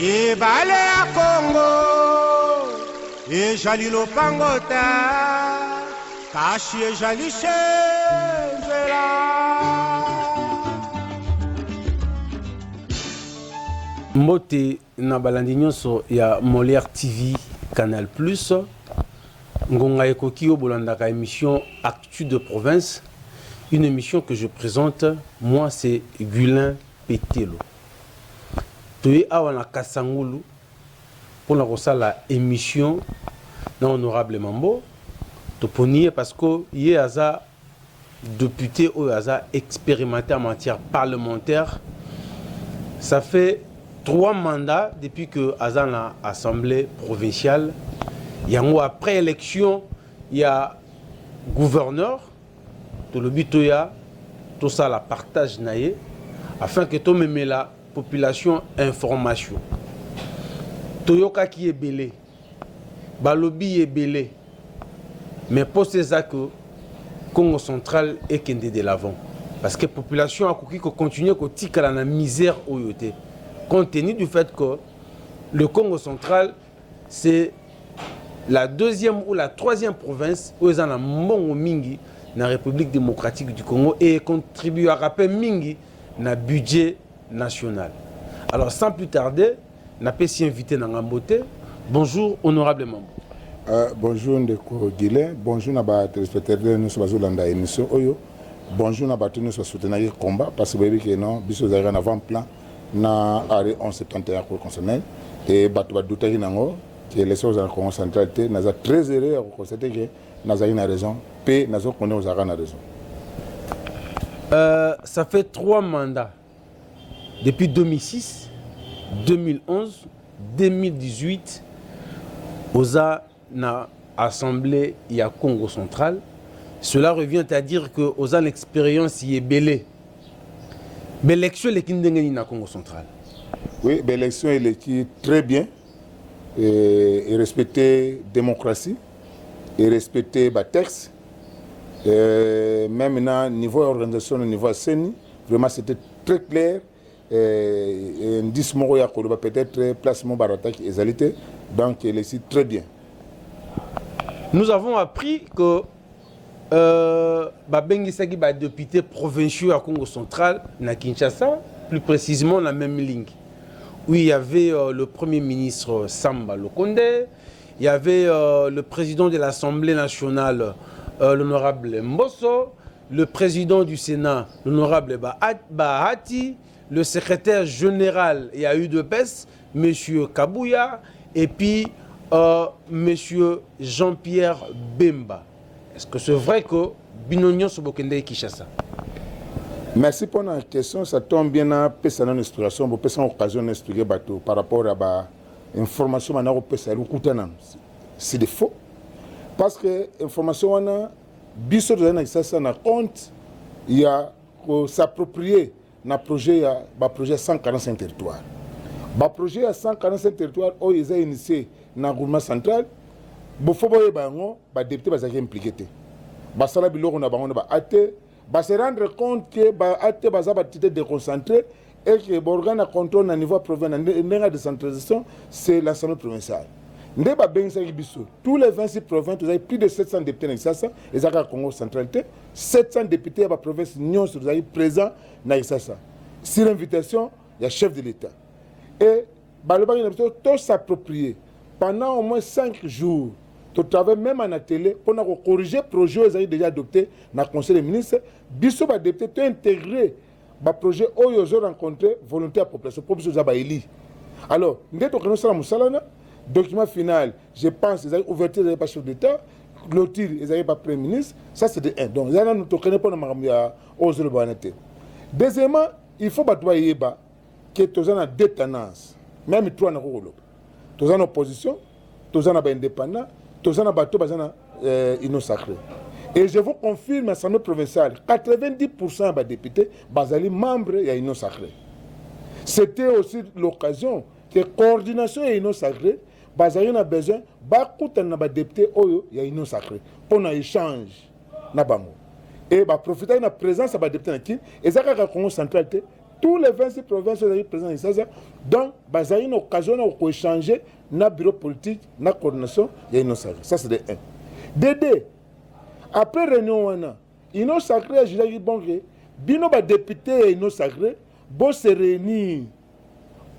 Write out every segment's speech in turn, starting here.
ebale ya Congo ejali lopangota kashi ejali shenzela. Mbote na balandi nyonso ya Molière TV Canal Plus. Ngonga ekoki obolandaka émission Actu de Province, une émission que je présente. Moi c'est Gulin Petelo. Toye awa na Kasangulu pour la émission na honorable Mambo. Toponier parce que yé aza député ou aza expérimenté en matière parlementaire. Ça fait 3 mandats depuis que aza na assemblée provinciale. Yango après élection, il y a gouverneur. Tout le but tout ça la partage naie afin que tout me la population information. Toyoka qui est belé, balobi est belé, mais pour ces que Congo central est qu'un de l'avant, parce que la population a continué à tika la misère au yoté, compte tenu du fait que le Congo central c'est la 2e ou la 3e province où ils ont un bon mingi dans la République démocratique du Congo et contribue à rappeler mingi dans le budget national. Alors sans plus tarder, n'a pas si invité dans Ngambote. Bonjour honorable Mambo. Bonjour Ndeko Guilin, bonjour à téléspectateurs nous sommes dans l'émission Oyo. Bonjour à tous nous soutenir le combat parce que vous voyez que non, biso avez un avant-plan na arrêt 1171 Cour constitutionnelle et batu baduta nango que les choses en Congo central n'a très heureux à constater que n'a une raison, paix n'a qu'on est aux arènes raison. Ça fait 3 mandats. Depuis 2006, 2011, 2018, OSA na assemblée il y a Congo central. Cela revient à dire que OSA l'expérience y est belée. Mais l'élection est na Congo central. Oui, l'élection est très bien. Et respecter la démocratie, et respecter les textes. Même au niveau de l'organisation, au niveau de CENI, vraiment c'était très clair. Et 10 mois, il y a peut-être placement baratak et égalité. Donc, il est très bien. Nous avons appris que Babengisaki est député provincial à Congo central, à Kinshasa, plus précisément la même ligne. Oui, il y avait le Premier ministre Samba Lokonde, il y avait le président de l'Assemblée nationale, l'honorable Mbosso, le président du Sénat, l'honorable Bahati, le secrétaire général, il y a eu de PES, M. Kabouya, et puis M. Jean-Pierre Bemba. Est-ce que c'est vrai que Binonio Sobokende est Kinshasa? Merci pour la question. Ça tombe bien à personne en inspiration, pour personne occasion d'expliquer par rapport à l'information qu'on a c'est des faux. Parce que l'information qu'on a, biso de ça na compte, il y a s'approprier na projet 145 territoires. Le projet à 145 territoires, où ils ont initié dans le gouvernement central, il faut que les députés soient impliqués. Il faut se rendre compte que les déconcentrés et que l'organe contrôle au niveau provincial, la décentralisation, c'est l'Assemblée provinciale. Tous les 26 provinces, vous avez plus de 700 députés dans Kinshasa, et dans le Congo central, 700 députés dans la province présents dans Kinshasa. Sur l'invitation, il y a le chef de l'État. Et tout s'approprier pendant au moins 5 jours. Tu travailles même en atelier pour corriger le projet qui est déjà adopté dans le Conseil des ministres. Bissou va député intégrer le projet où ils ont rencontré volonté à la population pour que ça élu. Alors, nous avons un document final, je pense, ils ont ouverture des chef d'État, clôture, ils n'ont pas Premier ministre. Ça, c'est de 1. Donc, nous avons pas. Deuxièmement, il faut que tu aies deux tendances. Même toi, tu as une opposition, tu as une indépendant, tu as une sacré. Et je vous confirme, à l'Assemblée provinciale, 90% des députés sont membres de l'Union sacrée. C'était aussi l'occasion que la coordination de l'Union sacrée, on a besoin de députés de l'Union sacrée pour un échange. Et profiter de la présence de députés et ça, la Congo central, tous les 26 provinces sont présents ici. Donc, il y a une occasion de échanger dans le bureau politique, dans la coordination, il y a une sacrée. Ça, c'est de 1. De 2, après la réunion, il y a une sacrée à Gilles Bongré, bino ba député et une sacrée, bon se réunir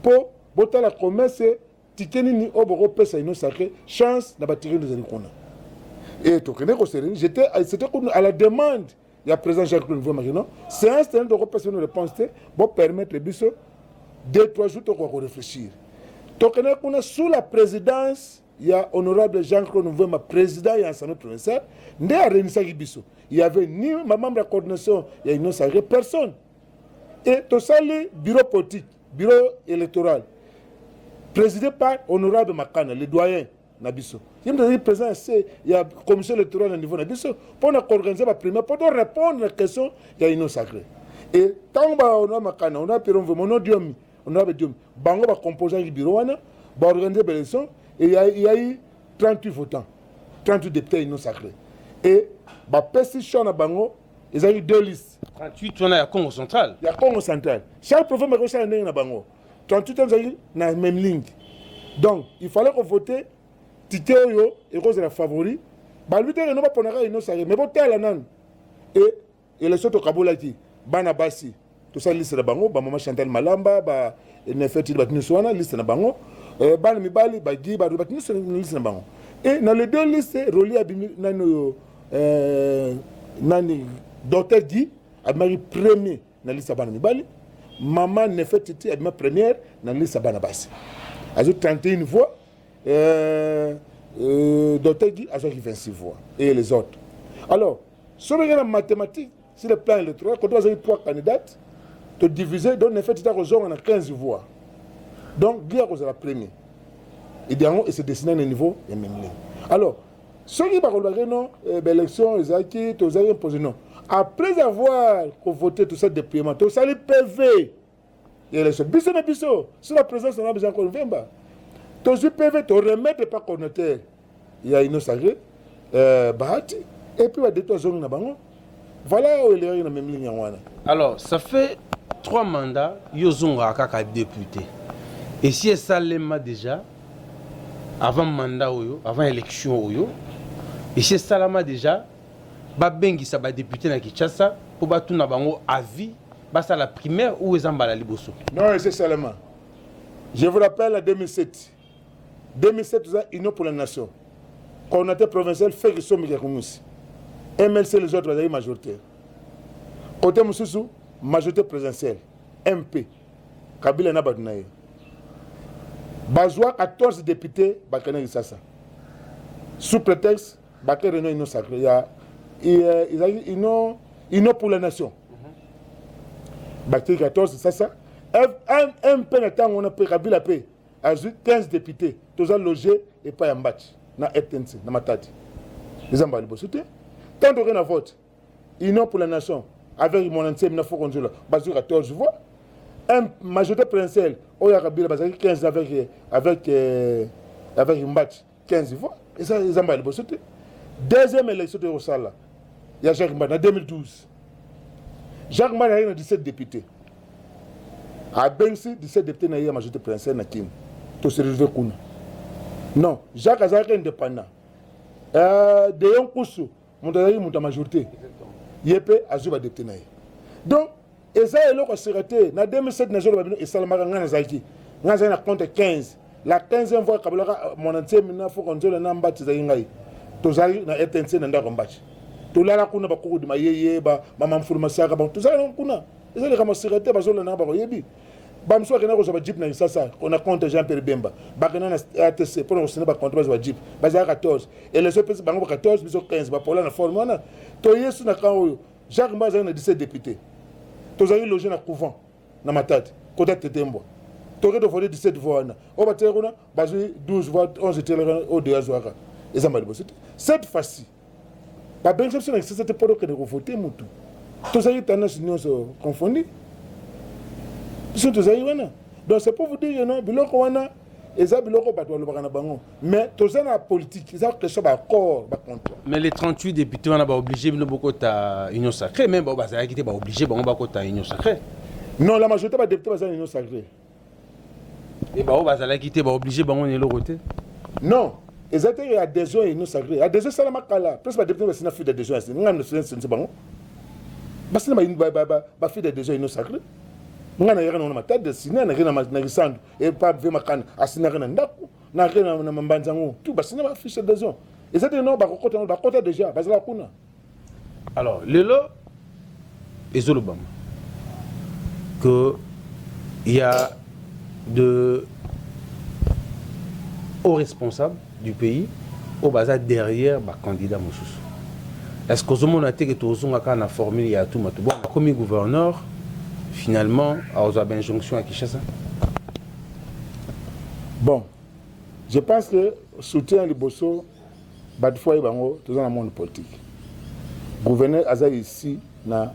pour botter la commerce, tikeni ni oboro pesa une sacrée, chance na batirer des alikona. Et tu connais qu'on se réunit, c'était à la demande. Il y a président Jacques-Claude Marino. C'est un stand de représentation de réponse pour permettre les 2-3 jours de réfléchir. Donc, sous la présidence, il y a honorable Jean-Claude Nvouma, président et ensemble provincial. Il y avait ni ma membre de la coordination, il y a une autre personne. Et tout ça, le bureau politique, bureau électoral, présidé par honorable Makana, le doyen. Nabiso. Il y a une commission électorale au niveau Nabiso pour organiser la première, pour répondre à la question, il y a une sacrée. Et tant qu'on a Makana, on a Diomi, on a Diomi, Bango va composer le bureau, va organiser l'élection, et il y a eu 38 votants, 38 députés une sacrée. Et la pétition à Bango, ils ont eu 2 listes. 38, on a la Congo central. Il y a Congo central. Chaque province a reçu un Bango. 38 ans, ils ont eu la même ligne. Donc, il fallait qu'on vote. Tité Oyo, et Rose la favori, lui dire non pas pour une autre mais bon tel anan et les autres Kabola qui bana basi tout ça liste na bango ba maman Chantal Malamba ba ne fait il batinu soana liste na bango bana mibali ba gi ba batinu soana liste na bango et dans les 2 listes relié à nano nani docteur dit abimari premier na liste bana mibali maman ne fait titi abimari première na liste bana basi ajoute 31 voix. Docteur Guy a 26 voix et les autres. Alors, si on regarde en mathématiques, sur le plan électoral, quand on a 3 candidates, tu divises, donc en fait, tu as 15 voix. Donc, Guy a la première. Idéalement, il se dessine à un niveau et même ligne. Alors, ceux qui ont l'élection, ils ont imposé non. Après avoir voté tout ça depuis longtemps, tout ça, les PV. Et les biso, sur la présence, on a besoin qu'on vienne. Ton PV, tu remettre pas connotaire. Il y a une sacrée, Bahati, et puis il y a 2-3 zones là-bas. Voilà où il y a une même ligne. Alors, ça fait 3 mandats, Yozonga Kaka député. Et si ça l'a déjà, avant mandat, avant élection, et si ça l'a déjà, Babengi ça va député dans Kinshasa, pour battre na bango avis, ça la primaire ou les emballés liboso. Non, c'est seulement. Je vous rappelle en 2007. 2007, vous avez Union pour la Nation. Coordinateur provincial, fait que son Mikakoumous. MLC, les autres, vous avez majoritaire. Côté Moussoussou, majorité présidentielle. MP. Kabila Nabadounaye. Bazoua, 14 députés, Bakane Issassa. Sous prétexte, Bakane Renault Union Sacrée. Ils ont Union pour la Nation. Bakane 14, c'est ça. MP, on a payé Kabila Pay. A 15 députés, tous ont logé et pas un match. Dans FTNC, dans ma tête. Les emballés, quand on a un vote, Union pour la Nation, avec mon ancien, il faut qu'on dise là, 14 voix. Un majorité présidentielle, Oya Kabila, 15 avec un match, 15 voix. Et ça, les emballés, deuxième élection de Rossala, il y a Jacques Mbana en 2012. Jacques Mbana a 17 députés. À Bensi, 17 députés, il y a la majorité présidentielle na Kim. Non, Jacques Azak est indépendant. De Yon Koussou, mon majorité. Yépe, Azouba député. Donc, et ça est là qu'on s'est raté. Dans 2007, nous avons eu Salamara Nganazaki. Nous avons eu compte 15. La 15e fois, mon ancien, il faut qu'on dise le nom de Zaingaï. Tous les gens qui ont été en train tout là, on a beaucoup de maïe, maman Fourmassia, tout ça, on a. Et ça, les gens qui ont été en train de se faire. Bamso kana ko jeep na sasa on a compte Jean-Pierre Bemba bakana na ATC pour on se ba compte ba jeep ba 14 et les autres bango 14 biso 15 ba pour la forme wana to yesu na kan Jacques Mbaza na 17 députés to zali logé na couvent na matati côté Tetembo to ke to voter 17 voix na o ba terona ba 12 voix 11 télé au de azwaka et ça m'a dit cette fois-ci ba ben exception c'était pour que de voter mutu to zali tendance union se confondre. Donc c'est pour vous dire non, biloko wana eza biloko bato balobaka bango. Mais tous en politique, ils ont question d'accord, contre. Mais les 38 députés on a obligé de beaucoup ta union sacrée, même bah ça a été obligé bah on va ta union sacrée. Non, la majorité va député dans l'union sacrée. Et bah, on va quitter, bah, obligé, bah, on est le côté. Non, exactement, il y a des gens l'union sacrée. Il y a des gens, ça la makala. Plus les députés, c'est une fille de des gens. Nous avons c'est bon. Parce que ma fille de des gens l'union sacrée. Nous avons rien dans ma tête, nous avons rien dans ma sand. Et pas vu ma canne, assis rien dans nous avons rien dans ma banzango. Tout, parce que ma fille de des gens. Et ça, non, bah, côté déjà, parce que la kuna. Alors, Lelo et Zolobam, qu'il y a de hauts responsables du pays au bazar derrière le candidat Moussous. Est-ce que vous avez dit que vous avez formule il y a tout bon, comme gouverneur, finalement, vous avez une injonction à Kinshasa? Bon, je pense que le soutien du Bosso, il faut tout dans le monde politique. Le gouverneur a ici dans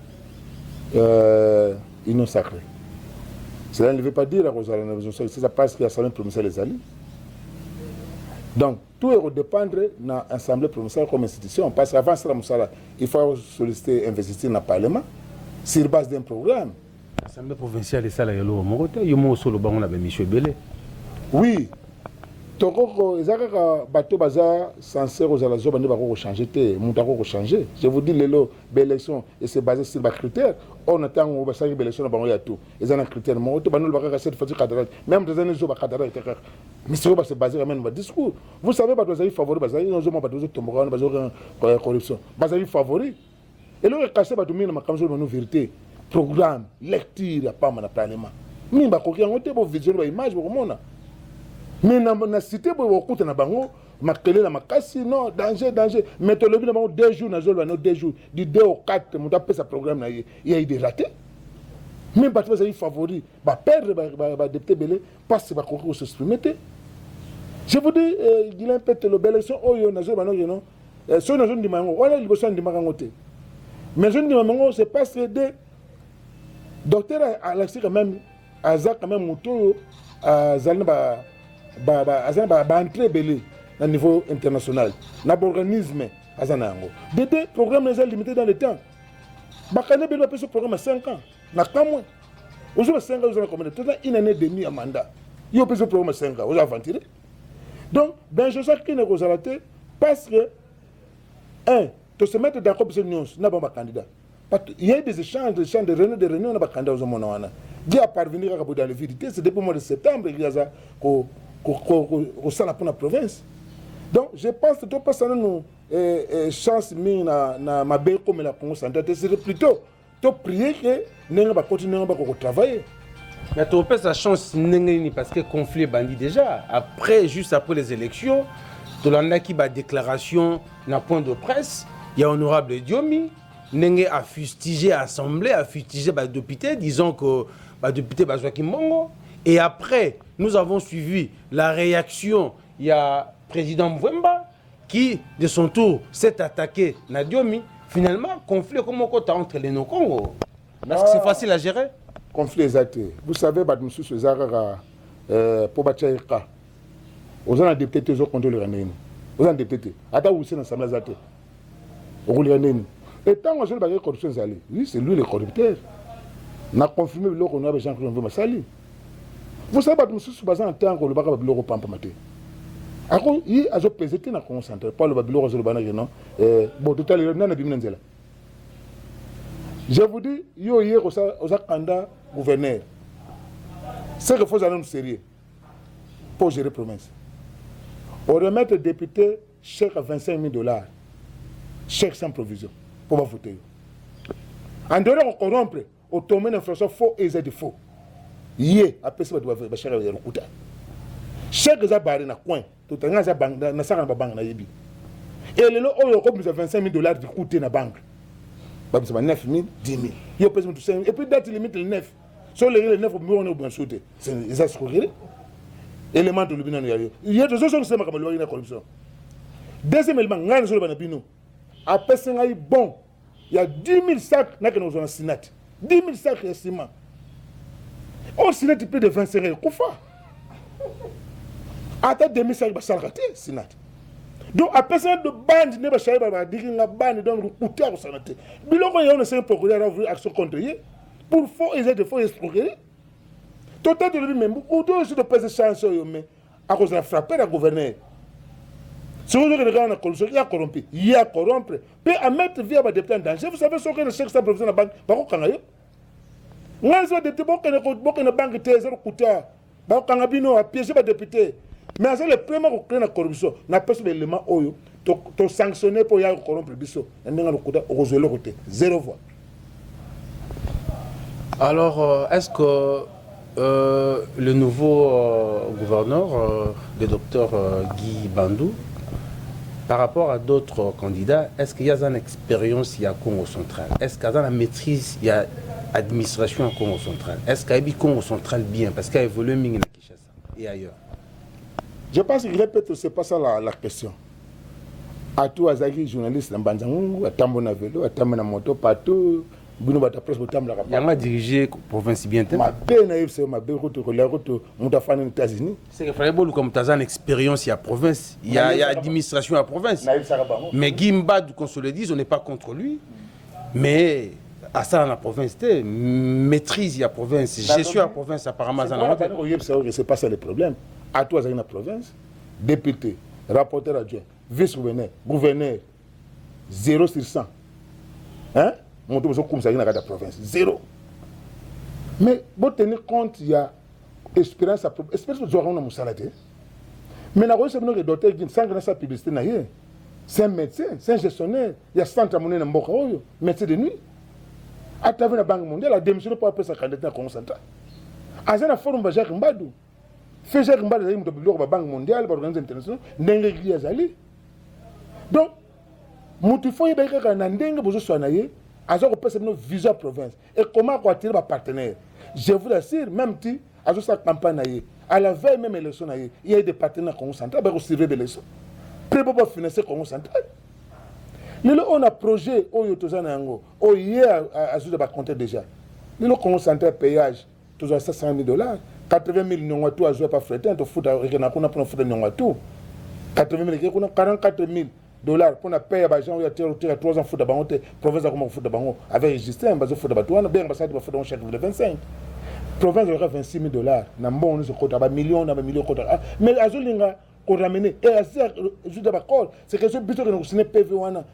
l'union sacrée. Cela ne veut pas dire que c'est parce qu'il y a certains provinciaux les alliés. Donc, tout est dépendre de l'Assemblée provinciale comme institution. Parce qu'avant ça, il faut solliciter, investir dans le Parlement sur base d'un programme. L'Assemblée provinciale est ça, il y a le solo, on a M. Belé. Oui. Les bateaux censés changer. Je vous dis, l'élection est basée sur les critères. On attend que l'élection soit tout. Ils ont un critère. Même des années, mais c'est basé sur le discours. Vous savez, vous avez favori, vous avez corruption. Vous avez favori. Et là, caché, vous avez une vérité. Programme, lecture, pas de Parlement. Mais vous avez une vision, une image, mais dans la cité, vous avez un bango, makele la makasi, non, danger. Mais tu as 2 jours, 2 jours, du 2 au 4, vous avez ce programme, il y a eu des ratés. Même si vous avez favori, vous perdre le député Belé, parce que vous avez s'exprimer. Je vous dis, il y a un peu de l'élection, mais je dis, c'est parce que des docteurs Alexis quand même, Azak quand même, Moutou, Zalina, entrer belé au niveau international. L'organisme azanango. Des programmes limités dans le temps. Bakane belé a ce programme à 5 ans. Na kamwe. Aujourd'hui 5 ans vous avez combien de temps? Une année et demie à mandat. Il y a ce programme à 5 ans. Vous avez aventuré. Donc, ben je sais qu'il ne vous arrêtez parce que de se mettre d'accord pour ces news, n'a pas candidat. Il y a des échanges, de réunions, n'a pas candidat aux hommes. Dieu a parvenu à dans la vérité. C'est depuis le mois de septembre qu'il y a ça au sein de la province. Donc, je pense que tout personne nous chance na ma belle comme la Congo centrale, c'est plutôt de prier que nous va continuer à travailler. Mais tu as sa chance parce que conflit bandit déjà. Juste après les élections, tu as qui a déclaration dans point de presse, il y a honorable Diomi, Nenge a fustigé l'Assemblée, a fustigé le député, disant que le député Joachim Mongo. Et après, nous avons suivi la réaction, il y a le président Mwemba qui, de son tour, s'est attaqué à Diomi. Finalement, conflit comme entre les Congo. Est-ce que c'est facile à gérer? Conflit exact. Vous savez, M. Zara, pour Bachaïka, vous avez un député qui contre le Ranéen. Vous avez un député. Attends, vous êtes dans l'Assemblée Zate. Vous avez un député. Et tant que vous avez une corruption, oui, c'est lui le corrupteur. On a confirmé que nous avons des gens qui ont sali. Vous savez, M. Soubaza, en tant que le bac de l'euro pampamate. Alors, il a pesé dans le Congo central, pas le Babylon, non. Bon, tout à l'heure, il y a un je vous dis, il y a hier aux candidats gouverneurs. C'est qu'il faut aller sérieux pour gérer la province. On remet le député chèque à $25,000, chèque sans provision, pour voter. En dehors, on corrompt, on tombe une infraction faux et c'est faux. Hier, après ça, on doit faire chèque à l'écoute. Chèque à barré dans le coin, tout le monde a dans sa banque. Et le lot, on a $25,000 de coûter dans la banque. 9 000, 10 000. Il y a tout ça. Et puis, date limite le 9. Sur les 9, on est bien sauté. C'est ça, c'est correct. Élément de l'opinion. Il y a des choses qui sont comme la corruption. Deuxième élément, il y a des choses qui sont après, c'est bon. Il y a 10 000 sacs qui sont dans le Sénat. 10 000 sacs de ciment. Au Sénat, il y a plus de 25 000. Pourquoi? Attends, 2 000 sacs, ça va rater le Sénat. Donc, après ça, de bande, ne va pas dire que la bande donne le couteau au santé. Mais là, il y a un procureur qui a action contre lui. pour faux et de faux escroquerie. Tout à fait, même, ou tout aussi de pèse chance, mais à cause de la frappe, la gouverner. Si vous avez regardé la corruption, il y a corrompu, il y a corrompre, puis à mettre via ma député en danger. Vous savez ce que le chèque sans provision de la banque, par contre, moi, je vais député, beaucoup de banques, zéro coûté, bah, quand on a piégé ma député. Mais c'est le premier qui crée la corruption. n'a pas ce élément oyo, to sanctionné pour y avoir corrompre biso. Et nous, on a le côté, 0 voix. Alors, est-ce que le nouveau gouverneur, le docteur Guy Bandou, par rapport à d'autres candidats, est-ce qu'il y a une expérience il y a Congo central? Est-ce qu'il y a une maîtrise il y a administration en Congo central? Est-ce qu'il y a Congo central bien? Parce qu'il y a évolué à Kinshasa et ailleurs. Je pense qu'il répète, c'est pas ça la question. À tous les journalistes, à Banzangou, à Tambona vélo, à Tambona moto, partout. Il y a dirigé la province bien. Ma belle, c'est ma belle route, la route, aux États-Unis. C'est que Frère Bolou, comme tu as une expérience, il y a province, il y a administration à province. Mais Gimbad, qu'on se le dise, on n'est pas contre lui. Mais à ça, la province, maîtrise, il y a province, gestion à province, apparemment, c'est pas ça le problème. À toi, dans la province, député, rapporteur adjoint, vice-gouverneur, gouverneur, 0 sur 100. Hein? Mon tour, comme ça, il y a dans la province, 0. Mais, pour tenir compte, il y a espérance à province. Espérance que nous aurons un salaire. Mais nous avons un docteur qui sans grande publicité. C'est un médecin, c'est un gestionnaire. Il y a 100 monnaie dans le monde, médecin de nuit. À travers la Banque mondiale, a démissionné pour appeler sa candidature à Congo central. À un forum de Jacques Mbadou. Fait Jacques Mbadou, il y a la Banque mondiale, l'organisation internationale, il y a donc, il faut que vous a une vision province. Et comment attirer les partenaires? Je vous assure, même si à sa campagne, à la veille même élection, il y a des partenaires Congo central, qui suivent l'élection. Prêt pour financer Congo central. On a un projet, il y a compter déjà. Le Congo central péage, tout à 700 000 $. 80 000 n'ont tout à jouer par frétin, tout fout à tout. 80 000, 44 000 $ pour payer les gens qui ont 3 ans de banque, province a foot de banque avec registré un bazar foot de bateau, bien ambassade de foot de chèque de 25. Province aura 26 000 $. N'a bon nous compte à millions, n'a millions compte. Mais azulinga qu'on ramène et à ça je d'accord, c'est que ce but que nous signé PV wana.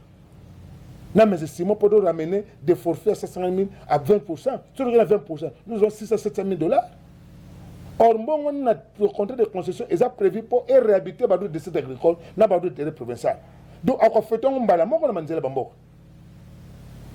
Non mais c'est pour ramener des forfaits à 700 000 à 20%. Si on regarde 20%, nous avons 600 à 700 000 $. Or, bon, on a le contrat de concession, ils ont prévu pour réhabiliter les sites agricoles dans le terrain provincial. Donc, à quoi fait-on un balamon qu'on a mangé le bambou?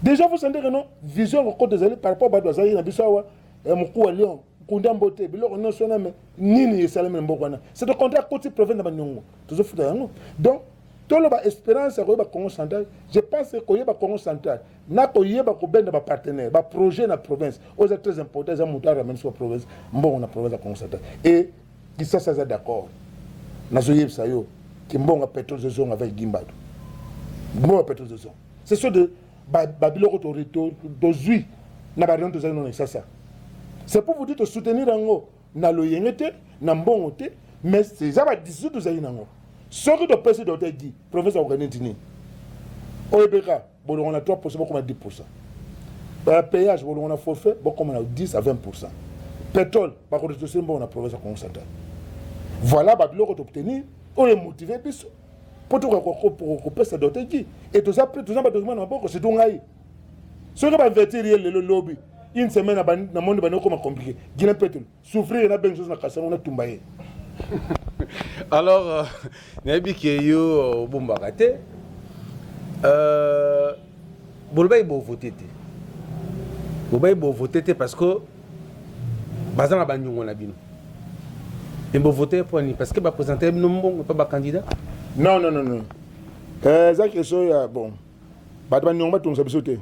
Déjà, vous sentez que non, vision au côté des alliés par rapport à Badozaï, à Bissawa, et mon coup à Lyon, Koundam Boté, Bilo, non, son âme, Nini et Salem et Mbokwana. C'est le contrat côté provincial de Banyongo. Toujours foutu à nous. Donc, tout le monde espérance à Congo central. Je pense qu'il y a Congo central. N'a pas eu de partenaire, de projet dans la province. C'est très important. Les gens ramènent sur la province. Bon, on a province à Congo central. Et qui ça, ça d'accord. Nous avons ça qui bon à pétrole de zone avec Gimbad. Bon à pétrole de zone. C'est sûr de Babylone autorité d'aujourd'hui. N'a pas rien de ça. C'est pour vous dire de soutenir en haut. N'a le yéngete, n'a bon côté, mais c'est ça va 18 de zaïna. Ce que le président a dit, le professeur a organisé. Au EBK, on a 3%, on a 10%. Le péage, on a forfait, on a 10 à 20%. Pétrole, on a professeur concentré. Voilà, on a obtenu, on est motivé pour couper sa doté. Et tout ça, tout ça, c'est tout. Ce qui va vertir le lobby, une semaine, dans le monde, c'est compliqué. Il y a un pétrole. Souffrir, il y a des choses dans la casse, on a tout mbaillé. Alors, nabi kiyo bombakate bolbay bo voter parce que bazana banyongo na bino et bo voter pour ni parce que ba présenter non pas ba candidat non ça question ya bon ba banyongo ba tonsa bisoté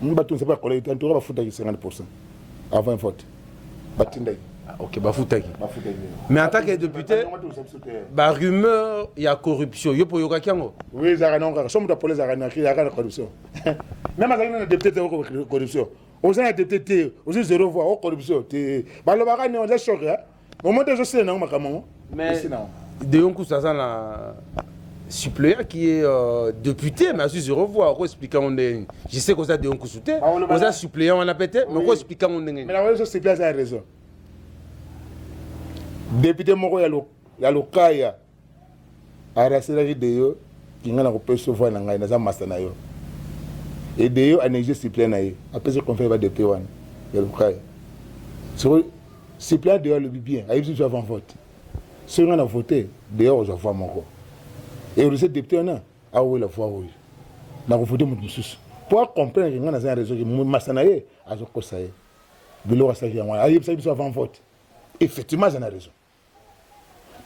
ba tonsa ba collecte en tout ba futa 50% avant vote ba tindai. Ok, Bafoutaki. Mais en tant que député, la rumeur, il y a corruption. Il y a corruption. Oui, il y a corruption. Même si on a député, il y a corruption. On a député, on a 0 voix, corruption. On a choqué. Au moment où je sais, non, mais de yon coup, ça, suppléant qui est député, mais je revois, je sais que vous avez un coup sauté, vous avez suppléant, on a pété, mais vous expliquez on est. Mais la suppléant, ça a raison. Député Moko Yalokaya, a rassuré vidéo, qui n'a pas pu se voir dans la Mastanayo. Et d'ailleurs, un exercice suppléant, après ce qu'on fait, va député Yalokaya. Sur suppléant, d'ailleurs, le bien, il y a eu avant vote. Si on a voté, d'ailleurs, je vois mon corps. Et on sait député, on a où la voix rouge. On a voté mon souci. Pour comprendre qu'il y a un réseau qui est massanaye, à ce que ça y est. Bilo ça qui est moi. Aïe, ça y est avant vote. Effectivement, j'en ai raison.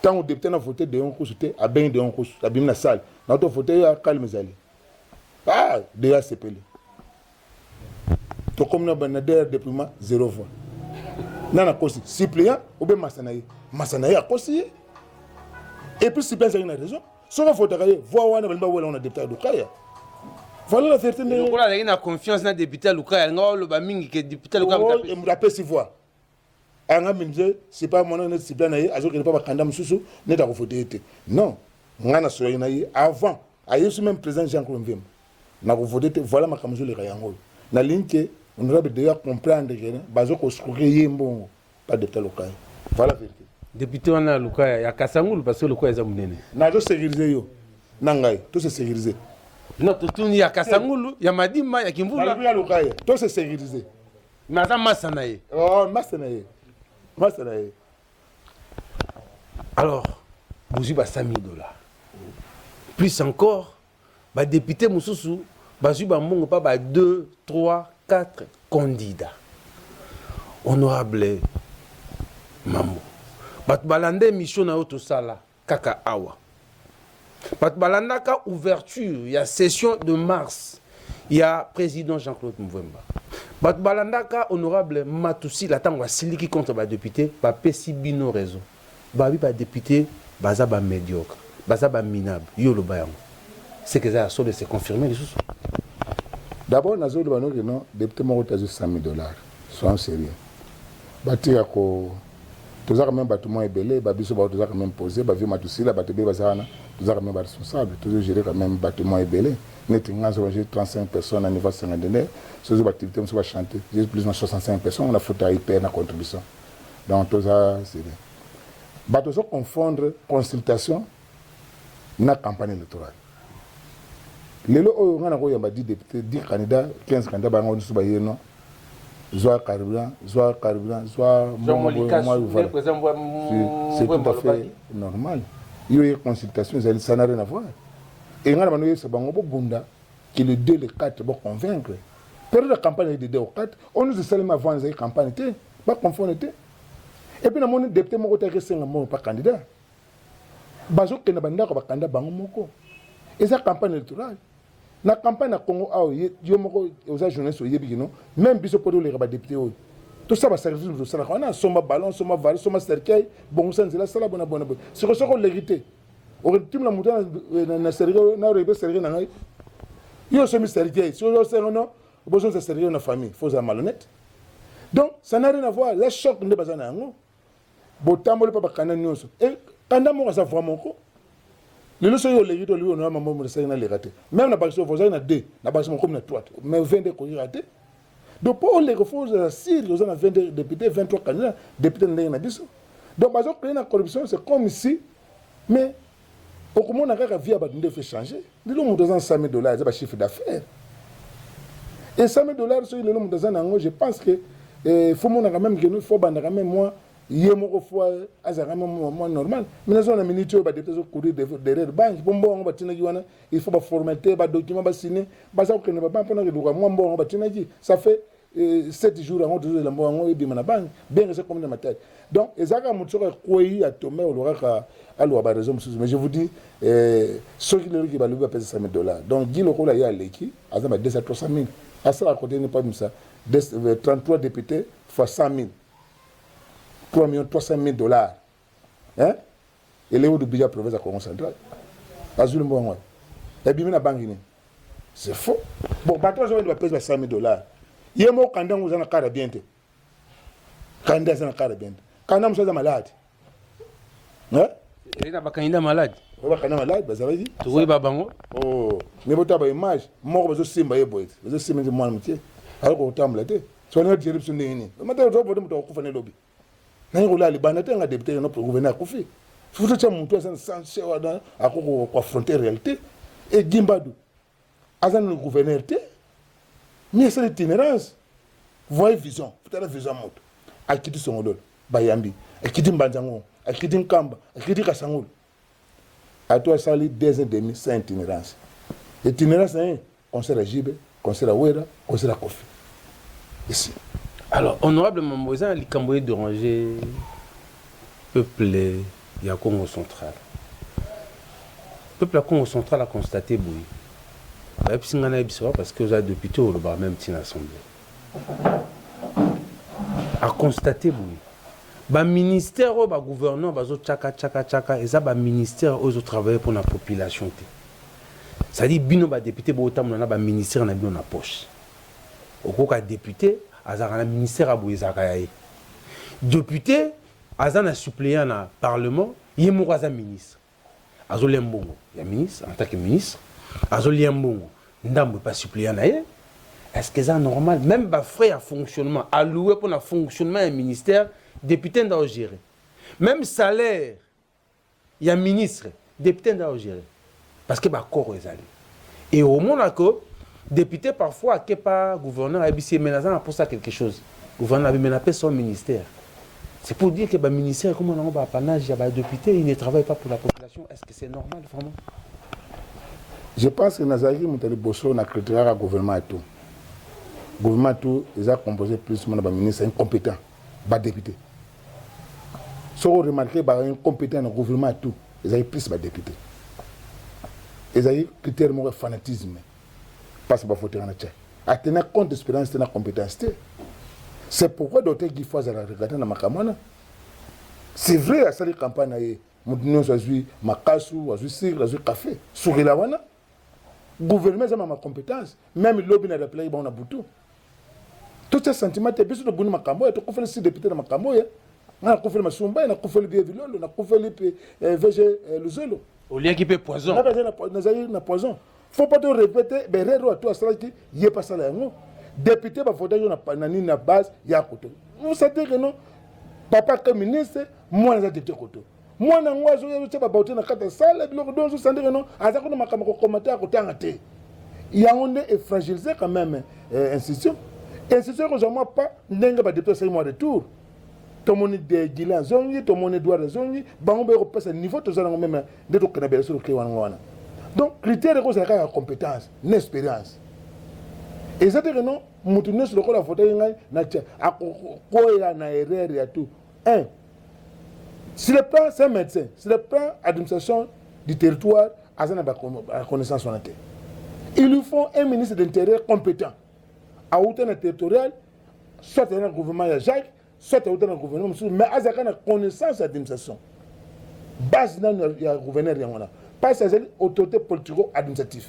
Tant que député a voté de un coup, c'était à bien de un coup, à bien la salle. Notre voté à calme zali. Ah, déjà c'est pelé. Donc comme nous avons depuis 0 voix. Nana kosi suppléant ou bien Massanaye a kosi. Et puis suppléant c'est une raison. Si on vote voir on a député de Kaya. Voilà la vérité. On a une confiance dans le député de Kaya. On a le député de Kaya. Il me rappelle si voix. C'est pas mon suppléant naïe, alors qu'il n'est pas candidat Moussou, n'est pas voté. Non, on a soigné naïe avant. Aïe, ce même président Jean-Claude Mvem. N'a voté, voilà ma caméra de Rayango. La ligne que on aurait déjà comprendre que Bazoko Skouké bon pas de tel local. Voilà la vérité. Député on a Lukaya, il y a Kassangoul parce que Lukaya est un mounene. N'a pas sécurisé yo. Nangai, tout c'est sécurisé. Non, tout il y a Kassangoul, il y a Madima, il y a Kimboula. Il y a Lukaya, tout c'est sécurisé. Mais ça Massanaye. Oh, Massanaye. Massanaye. Alors, vous avez $100 000. Plus encore, bah député Moussou, bah j'ai pas 2, 3, 4 candidats. Honorable Mambo. Bat balande mission na auto sala kaka awa. Bat balanda ka ouverture, il y a session de mars. Il y a président Jean-Claude Mvemba. Bat balanda ka honorable Matoussi la tangwa siliki contre ba député, ba pesi bino raison. Ba bi ba député baza ba médiocre, baza ba minable, yo lo bayango. C'est que ça a se confirmer les choses. D'abord nazo lo bano que non, député mo tazo $100 000. Sois sérieux. Batia ko tous les même bâtiment est belé, babiso ba tous quand même posé, ba vie Matoussi la bateau bazana, tous les même responsable, toujours gérer quand même bâtiment est belé. Netinga so j'ai 35 personnes à niveau 59, ces activités on va chanter, j'ai plus de 65 personnes, on a foutu à hyper na contribution. Donc tout ça c'est bien. Bateau so confondre consultation na campagne électorale. Lelo oyo ngana ko yamba 10 députés, 10 candidats, 15 candidats ba ngoni so ba yeno. Zoa carburant, zoa c'est tout à fait normal. Il y a une consultation, ça n'a rien à voir. Et on a dit que le 2 et le 4 vont convaincre. Pour la campagne de 2 au 4, on nous a seulement avant la campagne, pas confondre. Et puis, on a dit député, on a pas candidat. Bazo que n'a pas candidat, et ça campagne électorale. La campagne à Congo, aux journalistes, même si on a les députés, tout ça va servir de ça. On a son ballon, son val, son cercueil, bon sens, c'est la salle bonne. C'est ce qu'on l'hérité. On retire la montagne, na cercueil, na rebe cercueil, na yo semi cercueil. Si on sait non, besoin de cercueil dans famille, faut être malhonnête. Donc ça n'a rien à voir. Les chocs ne pas en ango. Botambo le papa kana nyonso. Et kanda mo ça vraiment ko. Le leçon yo l'hérité lui on a maman mo ça na les raté. Même na baction faut ça na 2, na baction comme na 3. Mais 22 ko raté. Donc pour les refuses à Syrie, ils ont 22 députés, 23 candidats, députés na biso. Donc bazo créer la corruption c'est comme ici mais au comment on a qu'à via de fait changer. Dis le montant $100 000, c'est un chiffre d'affaires. Et $100 000 sur le montant d'ango, je pense que faut mon quand même que nous faut bande quand même moi yemo fois azara moi normal. Mais nous on a minute ba députés courir derrière banque bon bon ba tina giwana il faut ba formater ba document ba signer ba ça que ne pas pendant que moi bon ba tina gi ça fait 7 jours avant de la banque et bien na banque bien que c'est comme dans ma tête. Donc ezaka mutsoko koyi a tomber au lora alors ba raison mais je vous dis ceux qui va lever payer $100 000. Donc dit le là il y a l'équipe azama 200 à 300 000 à ça à côté n'est pas comme ça 33 députés fois 100 000 $3 300 000 hein et les autres budget province à Congo central azul mbongo et bien na banque c'est faux bon bateau je vais payer $100 000 yemo kanda vous en a cara bien kanda ça na cara bien kanda musaza malade hein il est pas candidat malade on va quand même là, bah ça va dire. Oui, babango. Oh, mais vous avez une image, moi je suis simba boy. Je suis simba moi métier. Alors qu'on t'a embêté. Soit on a tiré sur nini. Maintenant on doit me faire un lobby. N'a pas là les bandes t'es un député non pour gouverner à Kofi. Faut que tu montes toi sans chez à quoi affronter réalité et Gimbadou. Azan le gouverneur t'es. Mais c'est l'itinérance. Voyez vision, peut-être vision monte. À qui tu son rôle, Bayambi, à qui tu Mbanzango, à qui tu Kamba, à qui tu Kassangol. À toi, ça les 2 ans et demi, c'est itinérance. L'itinérance, c'est un concert à Jibé, concert à Ouera, concert à Kofi. Ici. Alors, honorable Mamboisa, les Cambodgiens dérangé peuple ya Congo central. Peuple à Congo central a constaté Boui. Parce que vous avez député au même petit assemblée. A constaté Boui. Le ministère ou le gouverneur, et ça, le ministère où travailler pour la population. Ça dit que les députés ont un ministère dans la poche. Au cas où député, ils ont un ministère à Bouyezakaye. Député, ils ont un suppléant dans le Parlement, ils ont un ministre. Ils ont un ministre, en tant que ministre, ils ont un pas suppléant. Est-ce que c'est normal? Même les frais à fonctionnement, alloués pour le fonctionnement du ministère, député doit gérer. Même salaire, il y a un ministre, député doit gérer. Parce que le corps est allé. Et au moment où député parfois, qui n'est pas gouverneur, il menaçant pour ça quelque chose. Le gouverneur a menacé son ministère. C'est pour dire que le ministère, comme on a un apanage, il y a des députés, ils ne travaillent pas pour la population. Est-ce que c'est normal vraiment? Je pense que Nazari Moutali Bosso a critiqué le gouvernement et tout. Le gouvernement tout, ils ont composé plus de ministres incompétents, pas députés. Si vous remarquez, les incompétents dans le gouvernement et tout, ils ont plus de députés. Ils ont critère de fanatisme. Parce que vous voter en Tchèque. À tenir compte de l'expérience de la compétence. C'est pourquoi d'autres qui font la regarder dans ma campagne. C'est vrai, à cette campagne, nous avons vu Makasu, nous avons vu Sir, nous avons vu Café. Sur la wana, le gouvernement a ma compétence. Même le lobby n'a pas appelé, on a boutou. Tout ce sentiment, tu es bien sûr de Makambo, tu as fait le député de Makambo. On a fait le Masumba, on a fait le Biévilolo, on a fait le VG Luzolo. Au lieu qu'il peut poison. On a besoin de poison. Il ne faut pas te répéter, mais à toi, il n'y a pas ça là. Député, il faut que tu na base, il y a côté. Vous savez que non, papa comme ministre, moi, je suis député côté. Moi, je suis député na kata salle, je suis député non, à ça qu'on m'a commenté à côté en thé. Il y a on est fragilisé quand même institution. Institution que je ne pas, n'engue pas député 6 mois de tour. Tout le monde est Guilan Zongi, tout le monde est Douard Zongi, on peut repasser le niveau, tout le monde même de tout le monde sur le Kéwan. Donc, critère de la compétence, l'expérience. Et ça dit que non, nous sur le coup la photo, à quoi il y a une erreur et tout. Un, si le plan, c'est un médecin, si le plan administration du territoire, à la connaissance en terre. Il lui faut un ministre de l'Intérieur compétent, à hauteur territoriale, soit dans le gouvernement de Jacques, soit dans le gouvernement, mais à la connaissance de l'administration. Base dans le gouverneur, pas ça, c'est autorité politico-administrative.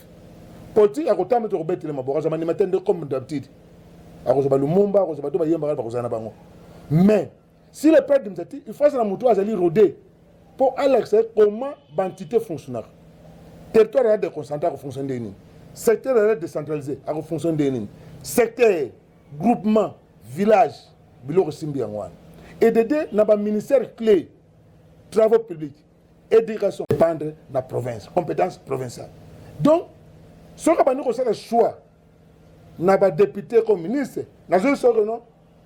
Politique, à côté de Robert Télémabora, je m'en ai comme d'habitude. À cause de Lumumba, à cause de Yamba, à cause de Bango. Mais, si le père administratif, il faut que la moto soit rodée pour aller comment l'entité fonctionne. Territoire est déconcentré à fonction des lignes. Secteur est décentralisé à fonction des lignes. Secteur, groupement, village, Bilo Simbi Angwan. Et de deux, dans le ministère clé, travaux publics, éducation, dépendre de la province, compétence provinciale. Donc, ce qu'on a fait le choix, n'a pas député comme ministre, n'a pas dit que non,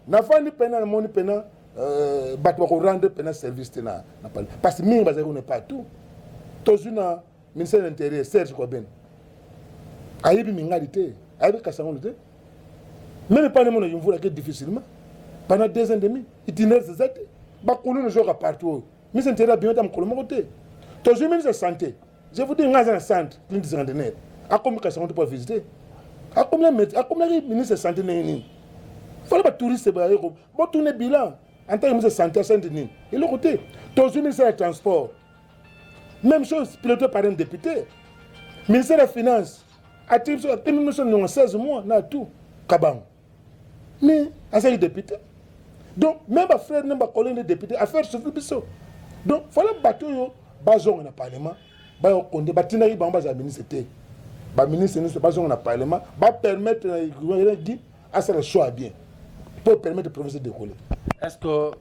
n'a pas dit pénal, n'a pas pénal, rendre pénal service. Parce que nous n'est pas tout. Tout le ministère de l'Intérieur, Serge Kouaben, a eu une minalité, a eu une même pas les gens qui vont difficilement. Pendant 2 ans et demi, itinéraire c'est ça. Bakoulou ne joue pas partout. Mais c'est intérêt bien dans le côté. Tout le ministre de la santé, je vous dis, il y a un centre clinique centenaire. À combien de personnes pour visiter? À combien de ministres de santé il faut que les touristes se barrent. Bon, tourner bilan en tant que ministre de santé à Saint-Denis. Et le côté, tout le ministère du transport. Même chose, piloté par un député. Ministère des Finances, attribution à 16 mois, on a tout. Kabang. Mais, à ces députés. Donc, même à frère, même à collègue des députés, à faire souffrir. Donc, il faut que le bateau, bazon dans le Parlement, ba konde batina yi bamba za ministre té ba ministre ne pas on a parlement ba permettre à ce choix bien pour permettre au professeur de décoller. Est-ce que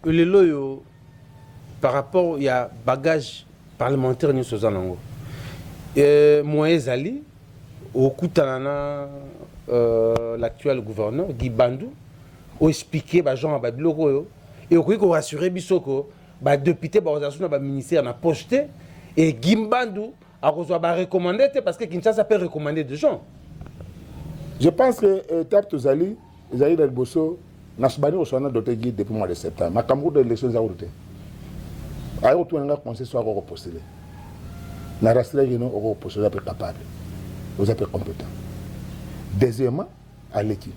le loyo par rapport il y a bagage parlementaire ni sozanango Moïse Ali au kutanana l'actuel gouverneur Guy Bandou a expliqué ba Jean Babiloko yo et au ko rassurer bisoko ba député ba organisation ba ministère na pocheté et Guy Bandou a reçu ba recommander parce que Kinshasa peut recommander des gens. Je pense que étape Tozali Isaïe Del Bosso n'a pas doté Guy depuis le mois de septembre. Ma campagne de l'élection a été. A eu tout un conseil soit repostulé. Na rassuré que nous aurons postulé pour capable. Vous êtes compétent. Deuxièmement, à l'équipe.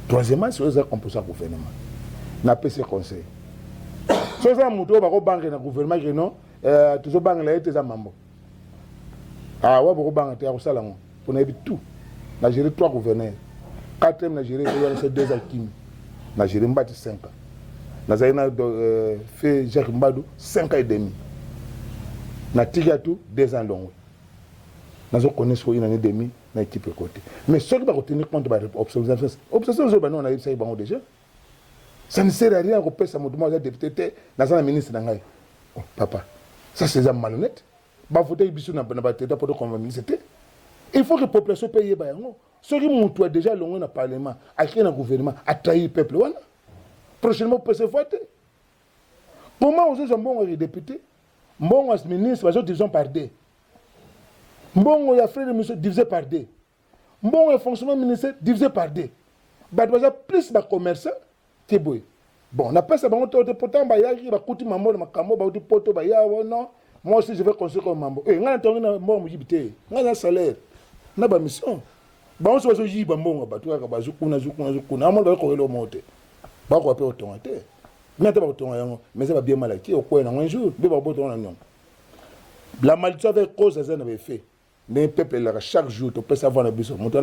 Troisièmement, si vous êtes composé au gouvernement. N'a pas ce conseil. Si vous êtes mouton, vous avez un gouvernement qui non, toujours banque là, vous êtes mambo. Ah ouais, vous avez un salon. Pour n'avoir tout. N'a géré 3 gouverneurs. 4e n'a géré 2 alchimies. N'a géré 5 ans. N'a fait Jacques Mbadou 5 ans et demi. N'a tiré tout 2 ans long. N'a pas connu une année et demie dans l'équipe côté. Mais ce qui va retenir compte de l'observation, on a eu ça déjà. Ça ne sert à rien de faire ça, je député, dans un ministre. Oh, papa, ça c'est malhonnête. Il faut que le ministre. Il faut que la population paye. Ceux qui ont déjà le dans le Parlement, à qui dans le gouvernement, à trahir le peuple. Prochainement, peut se voter. Comment vous êtes un bon député, un bon ministre, vous êtes divisé par 2. Bon, il y a frère de monsieur divisé par 2. Bon, il y a fonctionnement ministère divisé par 2. Bah, il y a plus de commerçants que bon. Bon, on a pas ça, on a pourtant, il y a qui va coûter ma mort, ma camo, bah, poto, bah, non. Moi aussi, je vais construire comme mambo. Et on a entendu un mort, on a un salaire, on a une mission. Bah, on se voit aujourd'hui, bah, bon, bah, tu vois, bah, zoukuna, on va courir le monter. Bah, on va pas autant. Mais ça va bien mal acquis, au coin un jour, mais bah, bon, la maladie avec cause, ça n'avait fait. Les peuples, chaque jour, tu peux savoir la bise. Mon temps,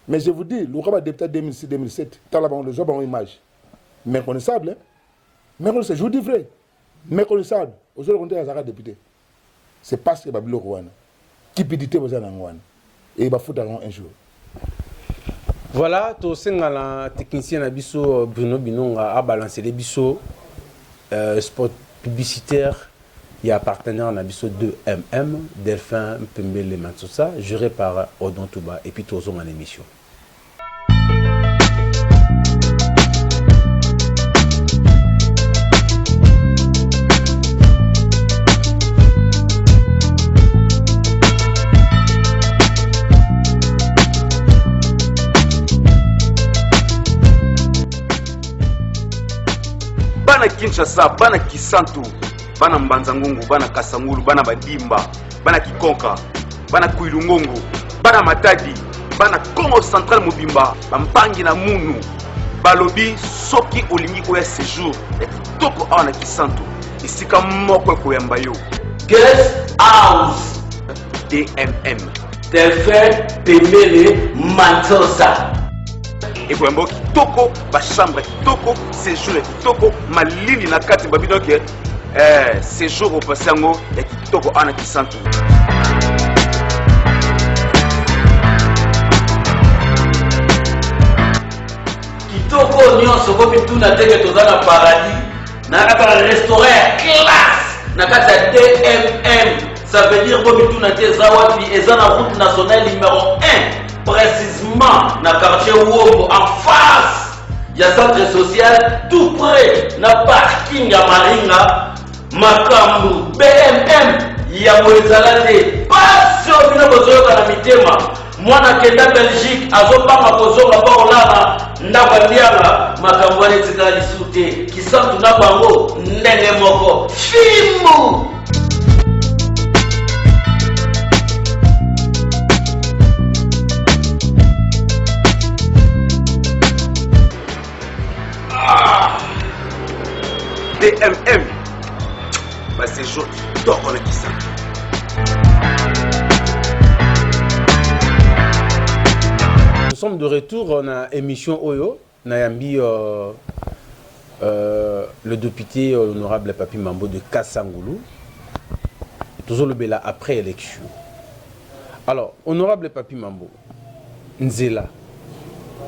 mais je vous dis, le rabat député 2006-2007, tu as le job en image. Méconnaissable, hein? Méconnaissable, je vous dis vrai. Méconnaissable. Aujourd'hui, on est un député. C'est parce que Babilo Rwanda. Qui peut dire que vous êtes en Rwanda. Et il va foutre un jour. Voilà, tu sais, le technicien Abisso Bruno Binonga a balancé les bisous spot publicitaire. Il y a un partenaire Nabiso 2MM, Delphin Pembele Matsusa, juré par Odon Touba et puis Tozon en émission. Bana Kinshasa, Bana Kisantu, Bana Mbanzangungu, Bana Kasangulu, Bana Badimba, Bana Kikonka, Bana Kuilungongo, Bana Matadi, Bana Congo Central Mobimba, Bampangi na Munu, Balobi, Soki Olingi Koya séjour, et Toko Awana Kisantu, Isika Moko Koyambayo. Guest House DMM. Delphin Pembele Matsusa. Et pour un bon kitoko, ba chambre kitoko, séjour kitoko, malili na kati babino ke séjour au passango ya kitoko ana kisantu. Kitoko nyonso ko bituna teke tozana paradis, na ka restaurant classe, na kati DMM, ça veut dire ko bituna te zawapi ezana route nationale numéro 1. Précisément dans le quartier Wombo, en face, il y a un centre social tout près, dans le parking à Maringa, Makambu, BMM, il y a Moïsalade, pas sur le besoin de la mitema. Moi, dans la Belgique, à Zopama, Kozo, à Paolana, Nabandiara, Makambu, Aletika, Lissoute, qui sont tout Nabango, Nenemoko, Fimou. DMM, bah c'est jour qui dort on a dit ça. Nous sommes de retour, on a émission Oyo, Nayambi, le député honorable Papi Mambo de Kassangoulou. tozolobela après élection. Alors, honorable Papi Mambo, Nzela,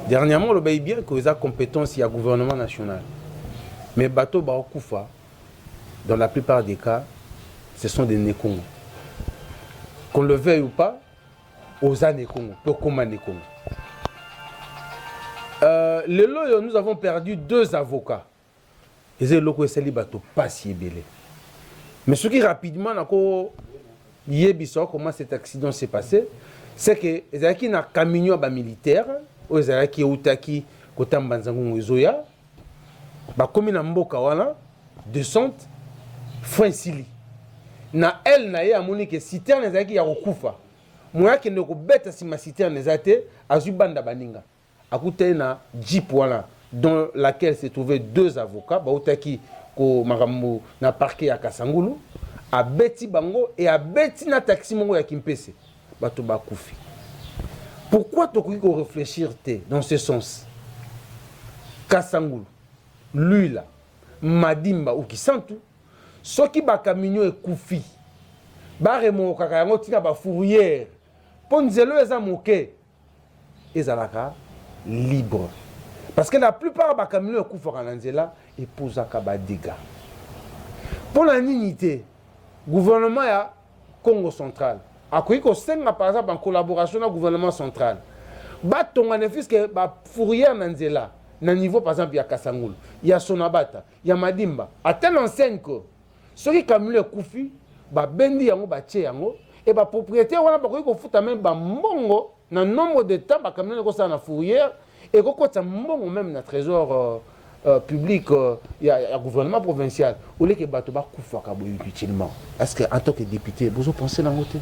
dernièrement, le bien que vous avez compétence, il y a gouvernement national. Mais bateau Baokoufa, dans la plupart des cas, ce sont des Nekongo. Qu'on le veuille ou pas, aux Nekongo, Tokoma Nekongo. Nous avons perdu 2 avocats. Et c'est le cas bateau pas si belé. Mais ce qui rapidement, comment cet accident s'est passé, c'est que les gens qui ont un camion militaire, les gens qui ont un Kotambanzango Zoya, comme ils ont un descente, Francili. Na elle na ye amoni que citerne ezaki ya kokufa. Moya ke ndeko beta si ma citerne ezate azubanda baninga. Akute na jeep wala dans laquelle se trouvaient 2 avocats, bautaki ko makambo na parquet ya Kasangulu, a beti bango et a beti na taxi mongo ya Kimpese. Bato bakufi. Pourquoi tokoki ko réfléchir dans ce sens? Kasangulu, lui là, Madimba ou Kisantu, ceux qui ba camion et koufi, ba remo kaka yango tika ba fourrière, ponzelo eza moke, ezalaka libre. Parce que la plupart ba camion et koufa kananzela et posaka ba dégâts. Pour la dignité, gouvernement ya Congo central, akoki ko senga par exemple en collaboration avec gouvernement central, ba tongane fiske ba fourrière nanzela na niveau par exemple ya Kasangulu, ya Sonabata, ya Madimba, à telle enseigne que ceux qui camion koufi ba bendi yango ba tie yango et ba propriétaire wana ba ko futa même ba mbongo na nombre de temps ba camion ko ça na fourrière et ko ta mbongo même na trésor public ya gouvernement provincial ou les que bato ba kufa ka boy utilement. Est-ce que en tant que député vous pensez dans côté?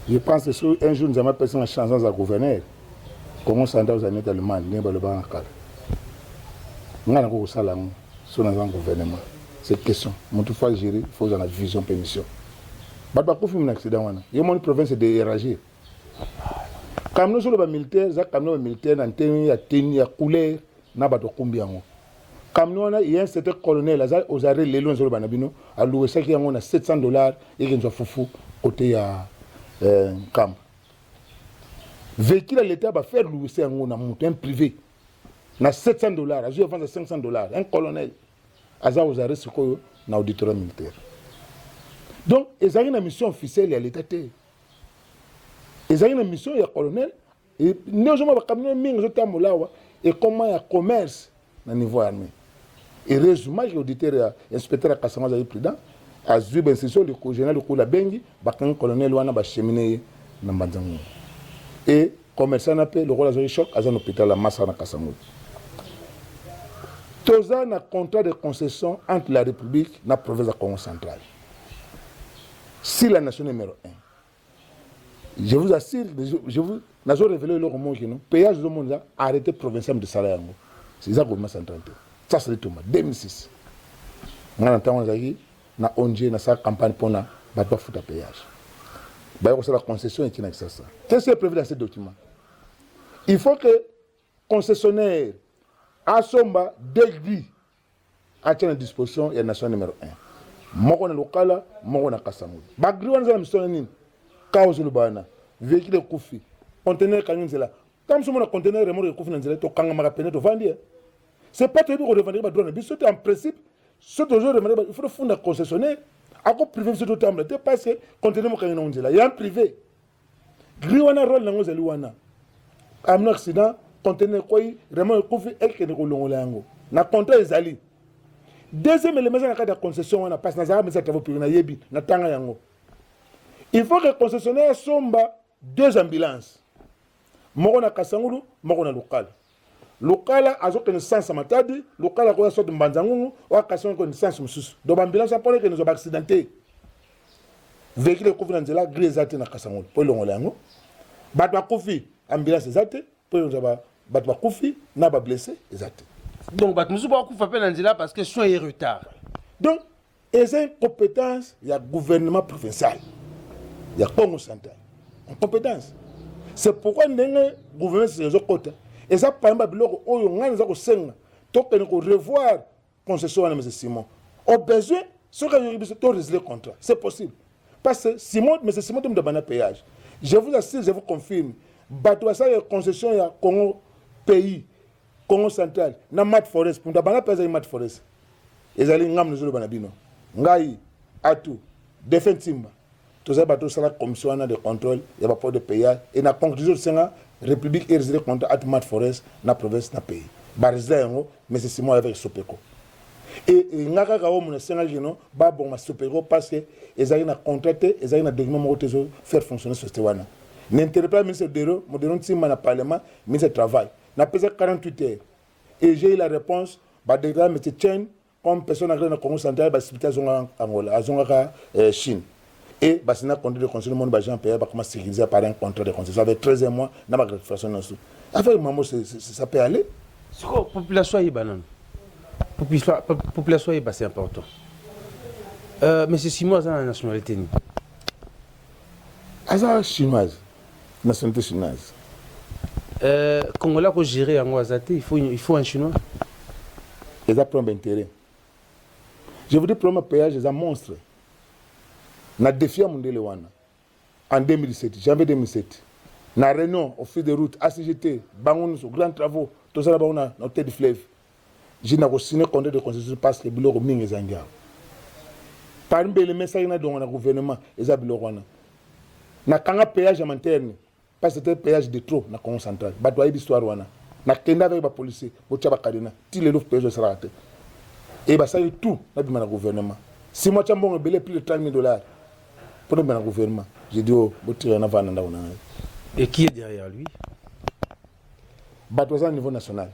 Je pense que un jour nous avons personne en changeant à gouverneur. Comment ça dans les Allemands ne ba le ba kala. Ngana ko sala sur un gouvernement. Cette question, mon tout fois gérer, il faut avoir vision permission. Baba Kofi un accident wana. Il y a une province de éragé. Comme nous sommes militaires, ça comme nous militaires, antenne, ya tenue, ya couleur, na bato combien on. Comme nous il y a un certain colonel là, aux arrêts les lois sur le banabino, à louer ça qui on a $700 et qui nous a foufou côté à camp. Véhicule à l'État va faire louer ça on a monté un privé. Na $700, à jouer vendre $500, un colonel. Aza aux arrêts sur na auditoire militaire. Donc, ils ont une mission officielle à l'État. Ils ont une mission, il y a colonel. Et nous avons et comment il y a commerce au niveau armé. Et résumé, l'auditeur inspecteur à Kassango a président, a vu ben c'est le général de la Bengi, le colonel Wana va cheminer dans Banzango. Et commerçant a le rôle de choc à un hôpital à Massa na Kassango. Tous un contrat de concession entre la République et la province de Congo central. Si la nation numéro 1, je vous assure, je vous révélé le moment que nous, péage de monde a arrêté provincial de salaire. C'est ça le gouvernement central. Ça c'est tout. 2006. On a entendu na ONG na sa campagne pour na battre foutre péage. Bah la concession est ça. Qu'est-ce qui est prévu dans ce document? Il faut que concessionnaire Asomba dégli à la disposition de la nation numéro 1. Moko na lokala, moko na Kasangulu. Bagri wana za mission nini? Kaozo lubana, véhicule kufi, conteneur kanyo nzela. Comme si mon conteneur remorque kufi nzela to kanga makapene to vandi. C'est pas toi qui revendre ba drone. Biso en principe, ce toujours il faut fonder un concessionnaire. Ako privé ce tout temps, te passer conteneur mo kanyo nzela. Il y a un privé. Gri wana rôle nango zeli wana. Amno accident conteneur koyi remorque kufi elke ko longola yango. Na contrat ezali. Deuxième élément dans le cas de la concession, on a passé dans la travaux pour yebi na tanga yango. Il faut que le concessionnaire somba 2 ambulances. Moko na Kasangulu, moko na local. Local a une sens à matadi, local a une sorte de mbanzangu, ou a une sens mususu. Donc ambulance a parlé que nous avons accidenté. Véhicule kofi na nzela gris zate na Kasangulu. Pour longola yango. Batwa kofi ambulance zate, pour nous avons batwa kofi na ba blessé zate. Donc, nous avons fait un parce que soin est retard. Donc, c'est une compétence, il y a gouvernement provincial, il y a Congo central. Une compétence. C'est pourquoi nous avons gouvernement sur les autres côtés. Et ça, par exemple, nous avons revoir la concession à M. Simon. Au besoin, ce que nous avons résilier le contrat. C'est possible. Parce que Simon, mais c'est Simon de me péage. Je vous assure, je vous confirme. Bateau ça y concession il y a Congo pays, Congo central, na mat forest pour d'abana pesa mat forest. Ezali ngam nous le banabino. Ngai atu defensimba. Tous ces bateaux la commission de contrôle, il y a pas de péage et na conclusion c'est la République est résidée contre at mat forest na province na pays. Barizla yango mais c'est Simon avec Sopeko. Et ngaka ka omo na senga gino ba bon ma Sopeko parce que ezali na contracté, ezali na document mo tezo faire fonctionner ce wana. N'interprète ministre de mon team na parlement, ministre travail. N'a pesé 48 heures. Et j'ai eu la réponse, bah déjà M. Chen, comme personne agrégée dans le Congo central, bah c'est en Angola, à Chine. Et bah c'est un contrat de concession, mon bagage payé, bah comment sécuriser par un contrat de concession avec 13 mois, n'a pas de façon dans tout. Avec maman, ça peut aller. C'est quoi population est banane? Population est c'est important. Mais c'est 6 mois dans la nationalité. Asa chinoise. Nationalité chinoise. Congolais pour gérer en Ouazate, il faut un chinois. Ils ont pris intérêt. Je vous dis, pour le péage, ils ont monstre. Na défi à Mondele Wana. En 2017, janvier 2007. Na réunion, au fil de route, ACGT, Bangoun, grands travaux, tout ça là-bas, on a noté du fleuve. J'ai signé contrat de concession parce que Biloro Ming est en guerre. Parmi les messages dans le gouvernement, ils ont Biloro Wana. Na kanga péage à interne. Parce que c'était un péage de trop dans le Congo central. Batouaï d'histoire wana. Na kenda avec les policiers, au Tchaba Kadena, tous les autres péages sera raté. Et bah ça y est tout dans le gouvernement. Si moi tiens bon belé plus de 30 000 $. Pour le gouvernement, j'ai dit oh, botir na vana na. Et qui est derrière lui? Batouaï au niveau national.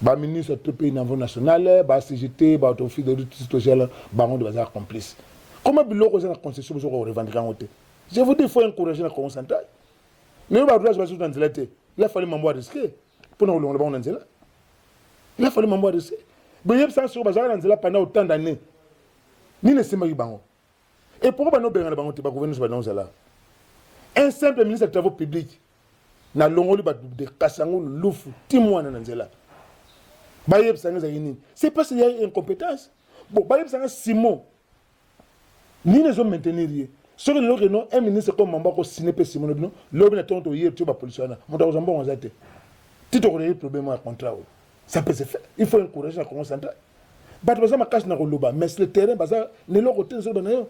Bah ministre de pays au niveau national, bah CGT, bah office de tutelle, bah on doit être complice. Comment Biloko est la concession pour revendiquer en côté? Je vous dis, il faut encourager la Congo centrale. Mais il a fallu m'envoyer risquer. Pour nous, on a il a fallu m'envoyer risquer. Mais il y a ça sur le pendant autant d'années. Ni ne sait pas bango. Et pourquoi nous avons bango tiba gouvernement sur bango là? Un simple ministre des Travaux publics na longoli de Kassango Lufu Timouana Nanzela. Bayeb Sanga Zayini. C'est parce qu'il y a une incompétence. Bon, Bayeb Sanga Simon. Ni ne sont maintenir. Sur le nom, un ministre comme Mambako Sinepe Simon, l'homme n'a pas de temps policier. Mon temps, on a été. Tu as un problème avec le contrat. Ça peut se faire. Il faut encourager la Congo centrale. Batouza ma cache na roloba, mais le terrain, baza, ne l'autre côté, sur le banane.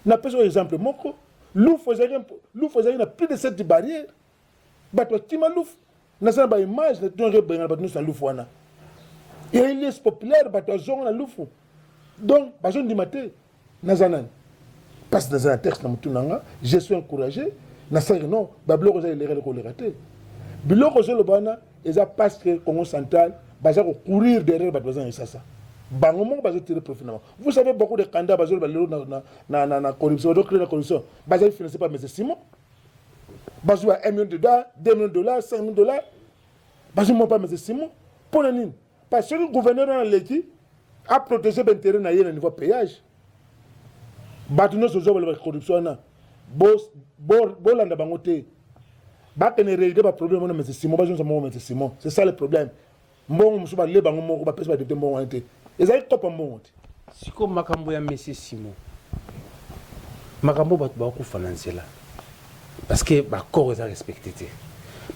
N'a pas un exemple. Moko, Louf faisait plus de 7 barrières. Batouza Tima Louf. N'a pas image, n'a pas de Batouza Loufouana. Il y a une liste populaire, Batouza na Loufou. Donc, Bajon Dimate, Nazanan. Parce que dans un texte, je suis encouragé. Non, Bablo Rosa est raté. Bilo Rosa le Bana, ils ont parce que Congo central, ils ont courir derrière Badouazan et ça. Bangomo, ils ont tiré profitement. Vous savez, beaucoup de candidats, ils ont la corruption, ils ont créé la corruption. Ils ont financé par M. Simon. Ils ont $1 million, $2 millions, $5 millions. Ils ont pas M. Simon. Pour le nid. Parce que le gouverneur dans l'équipe a protégé l'intérêt au niveau péage. Batuno sozo la corruption na bolanda bangote ba kene réalité ba problème na monsieur Simon ba jonsa mo monsieur Simon c'est ça le problème mbongo musuba le bango moko ba pesa ba député mbongo ante ezali topa mbongo te siko makambo ya monsieur Simon makambo ba ku financier parce que ba corps est respecté te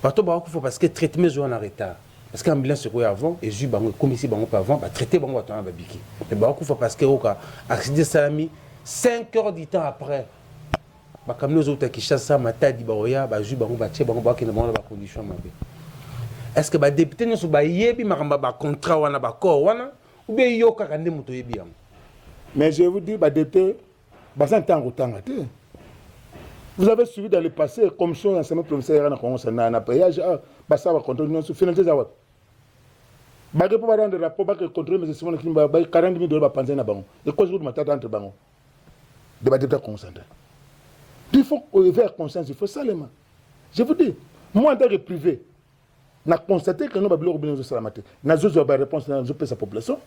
bato ba ku parce que traitement zo en retard parce que ambulance ko avant et ju bango comme ici bango pas avant ba traiter bango ba biki mais ba ku parce que oka accident salami 5 heures du temps après, comme nous autres qui chassent ça, Matadi, Baroya, Baju, Bango, Baché, Bango, qui ne ont pas de conditions. Est-ce que les députés ne sont pas yébi, Maramba, contrat, ou bien ils ont un moto yébi? Mais je vous dis, les députés, ils sont en retard. Vous avez suivi dans le passé, comme si on a un professeur dans un péage, ça va continuer sur financer ça. Ils ne peuvent pas rendre rapport, ils contrôlent les Simon qui ont 40 000 $ à penser à Bango. Et quoi, je vous dis, entre Bango. De députés consentant. Il faut faire conscience, il faut seulement. Je vous dis, moi en tant que privé, je constaté que nous avons besoin de salamate. Nous avons une réponse dans sa population.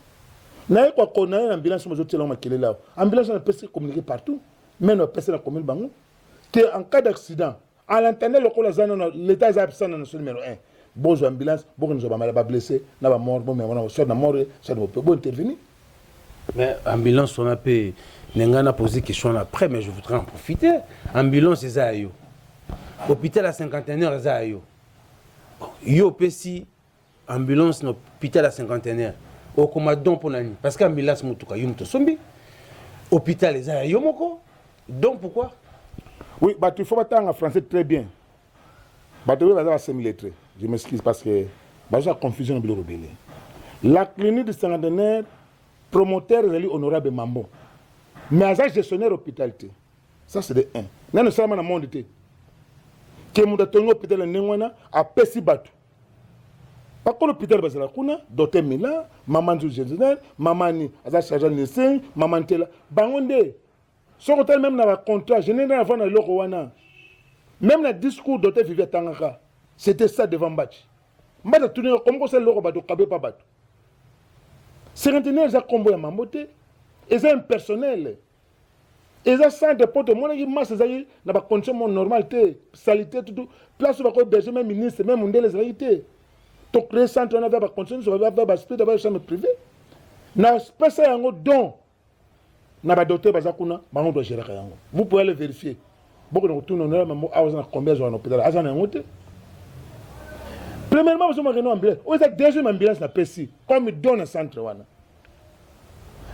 Nous avons une ambulance, nous avons une ambulance, nous avons communiquer partout. Mais nous avons une commune Bango. Que en cas d'accident, à l'intérieur, l'État est absent dans le numéro 1. Bon, ambulance, bon, nous avons blessé, nous avons mort, bon, mais on a soit mort, soit on peut intervenir. Mais ambulance, on a payé. Nengana posé question après, mais je voudrais en profiter. Ambulance, c'est ça, yo. Hôpital à 51 heures, c'est ça, yo. Yo, pesi, ambulance, hôpital à 51 heures. Au commandant pour l'année. Parce qu'ambulance, moutouka, yo, moutosombi. Hôpital, c'est ça, yo, moko. Donc, pourquoi? Oui, bah, il faut attendre en français très bien. Bah, tu vas assimiler. Je m'excuse parce que bah, j'ai la confusion de l'euro. La clinique de cinquantenaire, promoteur, honorable Mambo. Mais à gestionnaire hospitalité. Ça, c'est de 1. Nous ne sommes pas dans le monde. Que nous avons l'hôpital à Pessi Batou. Par contre, l'hôpital basé là, docteur Mila, maman du gestionnaire, maman ni, à chargé de nursing, maman tela. Bangonde. Son hôtel même dans le contrat, je n'ai rien à voir dans le Rwanda. Même le discours docteur Vivia Tangaka, c'était ça devant Bachi. Mbata tourner comme ça le Rwanda, kabé pas Batou. Cinquantenaire, ça combo à Mambote. Ils ont un personnel. Ils ont centre de pote. Moi, je masse les dans la condition normalité, salité, tout. Place où va héberger même ministre, même monde les réalités. Donc, créer centre, on avait la condition, on avait la split d'abord chambre privée. Na spécial yango don. Na ba docteur bazakuna, ba on doit gérer yango. Vous pouvez le vérifier. Beaucoup de retour on a même à combien de jours en hôpital. Azan yango te. Premièrement, vous avez une ambulance. Vous avez déjà une ambulance na PSI. Comme il donne un centre wana.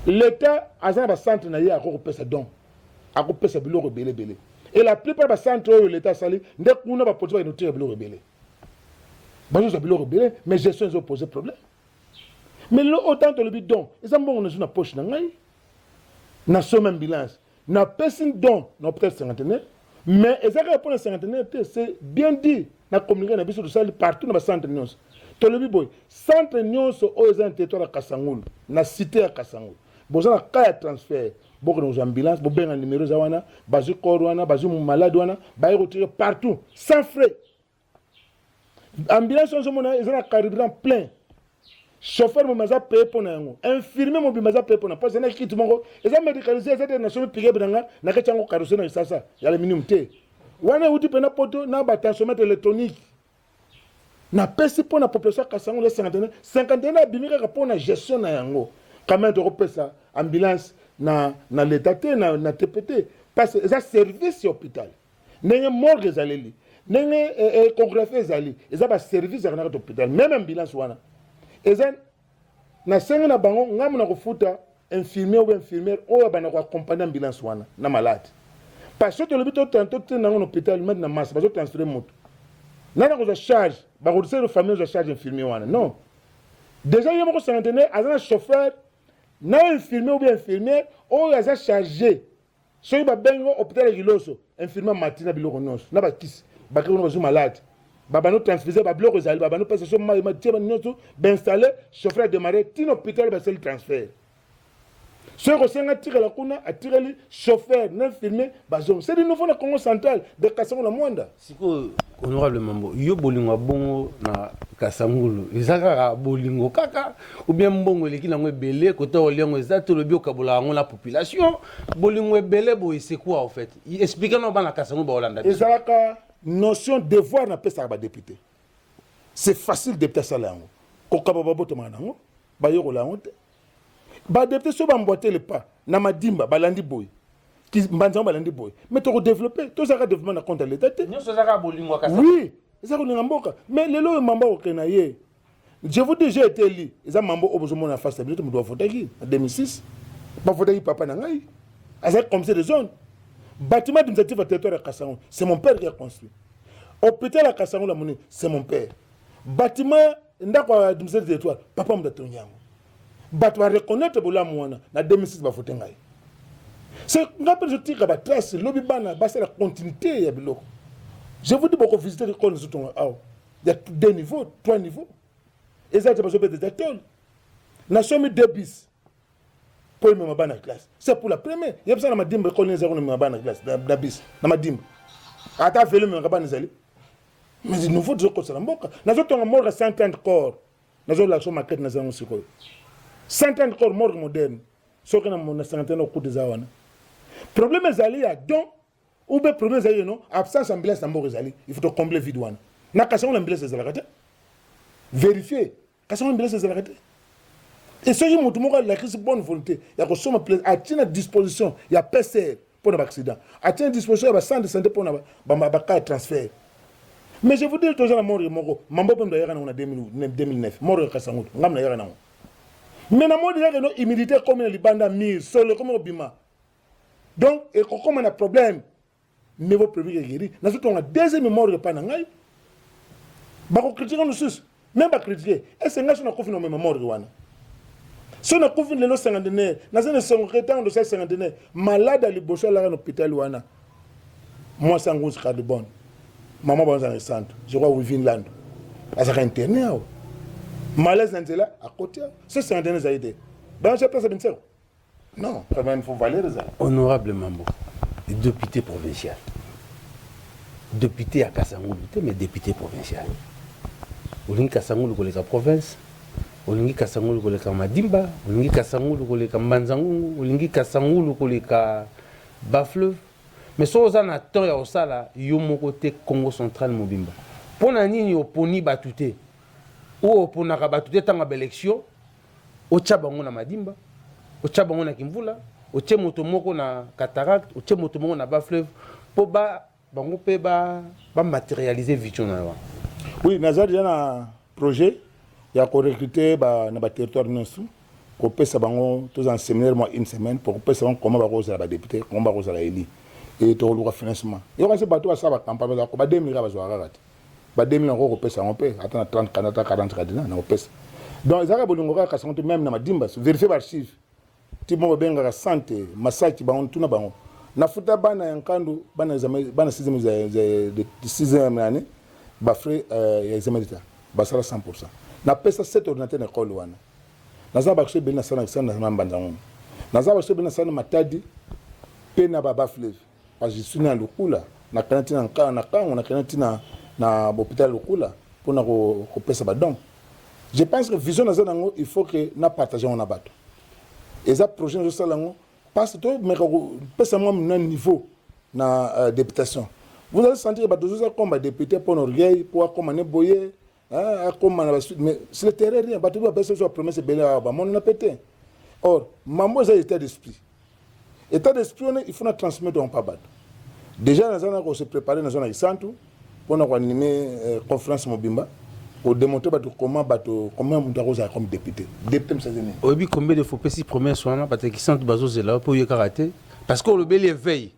L'État a un centre na ya ko pesa don. A ko pesa biloko belé belé. Et la plupart des centres où l'État sali, ndek kuna ba pote ba noter biloko belé. Ba zo biloko belé, mais gestion ils ont posé problème. Mais là autant de le bidon, ils ont bon na poche na ngai. Na somme ambulance. Na pesa don, na peut-être cinquantenaire, mais ils ont pour le cinquantenaire, c'est bien dit. Na communiquer na biso de sali partout na centre nyonso. To le biboy, centre nyonso o ils ont territoire à Kasangulu, na cité à Kasangulu. Vous avez un cas de transfert, beaucoup de ambulances, vous avez un numéro de wana, bazu corona, bazu malade wana, bazu retirer partout, sans frais. Ambulance, ils ont un carburant plein. Chauffeur, vous avez payé pour nous. Infirmier, vous avez payé pour nous. Parce que vous avez médicalisé, vous avez national payé pour nous. Vous avez un carrossel, ça, il y a le minimum. Vous avez un peu de poto, vous avez un tensiomètre électronique. Na pesi pour la population Kasangulu les 51 bimika pour la gestion na yango. Comment de repérer ça ambulance na l'état na TPT parce que ça service hôpital. N'est morgue zaleli. N'est échographie zali. Ça ba service à l'hôpital même ambulance wana. Et ça na senga na bango ngamu na kufuta infirmier ou infirmière ou ba na ko accompagner ambulance wana na malade. Parce que le but tantôt na hôpital même na masse ba zo transférer moto. Nana ko charge ba ko le fameux charge infirmier wana. Non. Déjà il y a mon centenaire un chauffeur na infirmier ou bien infirmière ou il a chargé. So il va bengo hôpital Giloso, infirmier matina biloko nyonso. Na ba kisi, ba ko no malade. Ba no transférer ba biloko zali, ba no pesa so ma tieba nyonso, ba installer chauffeur démarrer tin hôpital ba sel transfert. So ko senga tire la kuna atire li chauffeur na infirmier ba zo. C'est le nouveau na Congo central de Kasangulu Mwanda. Siko honorable Mambo, yo bolingo bongo na Kasangulu. Ezaka bolingo kaka ou bien mbongo leki na ngwebele kota olengo ezato le bio kabola ngo la population. Bolingo ebele bo c'est quoi en fait? Expliquez-nous ba na Kasangulu ba Hollande. Ezaka notion devoir na pesa ba député. C'est facile député ça là ngo. Ko kababa boto manango ba yoko la honte. Ba député so ba mboter le pas na madimba balandi boy. Qui mbanza balandi boy. Mais to développer, to ça développement na compte l'état. Nyo so zaka bolingo kasa. Oui, ça ko ngamba. Mais le lo mamba ko kenaye. Je vous dis j'ai été élu. Ils ont mambo obozomo na face stabilité me doit voter qui en 2006. Pas voter qui papa na ngai. Asa comme c'est des zones. Bâtiment administratif à territoire à Kasangulu, c'est mon père qui a construit. Hôpital à Kasangulu la monnaie, c'est mon père. Bâtiment ndako administratif territoire, papa me tonyango. Bat va reconnaître bola mwana na 2006 ba voter ngai. C'est ngapel je tire ba trace lobby bana ba c'est la continuité ya biloko. Je vous dis beaucoup visiter l'école nous tout en il y a 2 niveaux, 3 niveaux. Et ça c'est pas des écoles. Na somme 2 bis. Pour me bana classe. C'est pour la première. Il y a ça na madimba école les zéro na bana classe na bis na madimba. Ata velo me bana zali. Mais il nous faut de ça na mboka. Na zo tonga mort 130 corps. Na zo la so maquette na zango sikoyo. 130 corps morgue moderne. Ce qu'on a mon 50 au coup des awana. Problème ezali ya donc ou bien problème ezali non absence ambulance na mboka ezali. Il faut te combler vide wana. Na Kasangulu ambulance ezali kata. Vérifier. Kasangulu ambulance ezali kata. Et ce qui montre la crise bonne volonté, il y a que plaisir, à tenir disposition, il y a PCR pour l'accident, à tenir disposition, il y a centre de santé pour le transfert. Mais je vous dis toujours la mort de Moro, Mambo Pem d'ailleurs en 2009, mort de Kassangout, Ngam d'ailleurs non. Mais la mort d'ailleurs non immunité comme le Libanda mis, seul comme au Bima. Donc, et comme on a un problème, mais vous prévenez guéri. Nous avons deuxième mort de Panangay. Bah, on critique nous tous, même pas critiquer. Est-ce que nous avons confiné même mort de Wana? Si on a confiné les 50 années, nous avons un secrétaire de 50 années, malade à l'Ibocha, là, à l'hôpital Wana. Moi, c'est un gros cas de bonne. Maman va dans le centre, je crois au Vinland. Elle s'est internée. Malaise dans là, à côté. C'est 50 années, ça a été. Ben, j'ai pas ça, non, quand même, il faut valoir ça. Honorable Mambo, député provincial. Député à Kassangoulou, mais député provincial. Olingi Kassangoulou koleka province, Olingi Kassangoulou koleka Madimba, Olingi Kassangoulou koleka Mbanzangoulou, Olingi Kassangoulou koleka Bas-Fleuve. Mais si on a temps ya osala yo moko te Congo central mobimba. Pona nini oponi batute ou opona ka batute tanga ba élection, o tchabango na Madimba, o tchabango na Kimvula, o tche moto moko na Cataract, o tche moto moko na Bas-Fleuve po ba bango pe ba matérialiser vision na wa. Oui, nazar déjà un projet ya ko recruter ba na ba territoire nonsu ko pesa bango tous en séminaire moi une semaine pour pesa bango comment ba roza ba député, comment ba roza la éli et to le financement. Yo ka se bato ba sa ba campagne ba ko ba 2000 ba zo rakati. Ba 2000 ko pesa on peut attendre 30 40 kadina na pesa. Donc ezaka bolingo ka santo même na Madimba vérifier ba archive. Ti mo benga ka santé masaki ba on tuna bango. Na futa bana yankandu bana 6e de 6e année ba frais ya examen d'état ba sala 100%. Na pesa 7 ordinateur na école wana. Naza ba kse bena sana na Mbanzango. Naza ba kse bena sana Matadi pe na Baba Fleuve. Parce que je suis dans le coup là, na kantina na kantina na hôpital le coup là pour na ko pesa ba don. Je pense que vision naza nango il faut que na partager on abato. Et ça projet de ça lango parce que mais pesa moi na niveau na députation. Vous allez sentir ba toujours comme député pour orgueil pour comme ne boyer comme na mais c'est le terrain rien ba tout ba pesa sur promesse bela ba mon na pété. Or mambo ça état d'esprit. État d'esprit, il faut transmettre en pas. Déjà, nous avons se préparer dans un centre pour nous animer conférence Mobimba pour démontrer comment on doit comme député. Oui, combien de fois si promesse on parce que centre bazo c'est là pour y karaté parce que le bel éveil.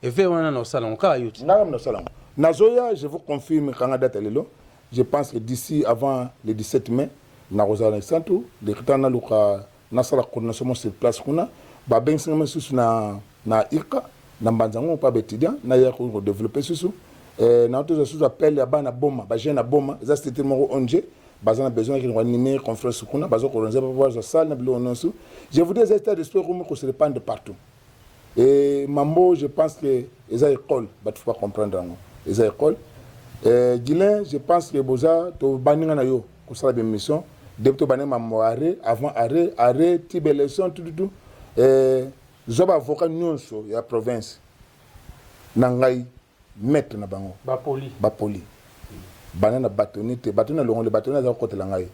Éveil on a dans salon car ayuti. Dans salon. Nazoya, je vous confirme quand date lelo, je pense que d'ici avant le 17 mai, na rozana centre, le kitana luka na sala coordination sur place kuna ba bensinga susu na irka na Mbanzango pa betidia na ya ko développer susu na tout susu appel ya bana boma ba jeune boma za c'était mo onje bazana besoin qui animer conférence kuna bazo ko ronza pour voir ça salle na bilo onsu. Je voudrais des états d'esprit comme ko se répand de partout. Et mambo je pense que les écoles ba faut pas comprendre ngo les écoles Guilin je pense que boza to baninga na yo ko sala be mission depuis bané mambo arrêt tibeletion tout zoba avocat nyonso ya province nangai maître na bango bapoli banana batonite batona longo le batona za côté langai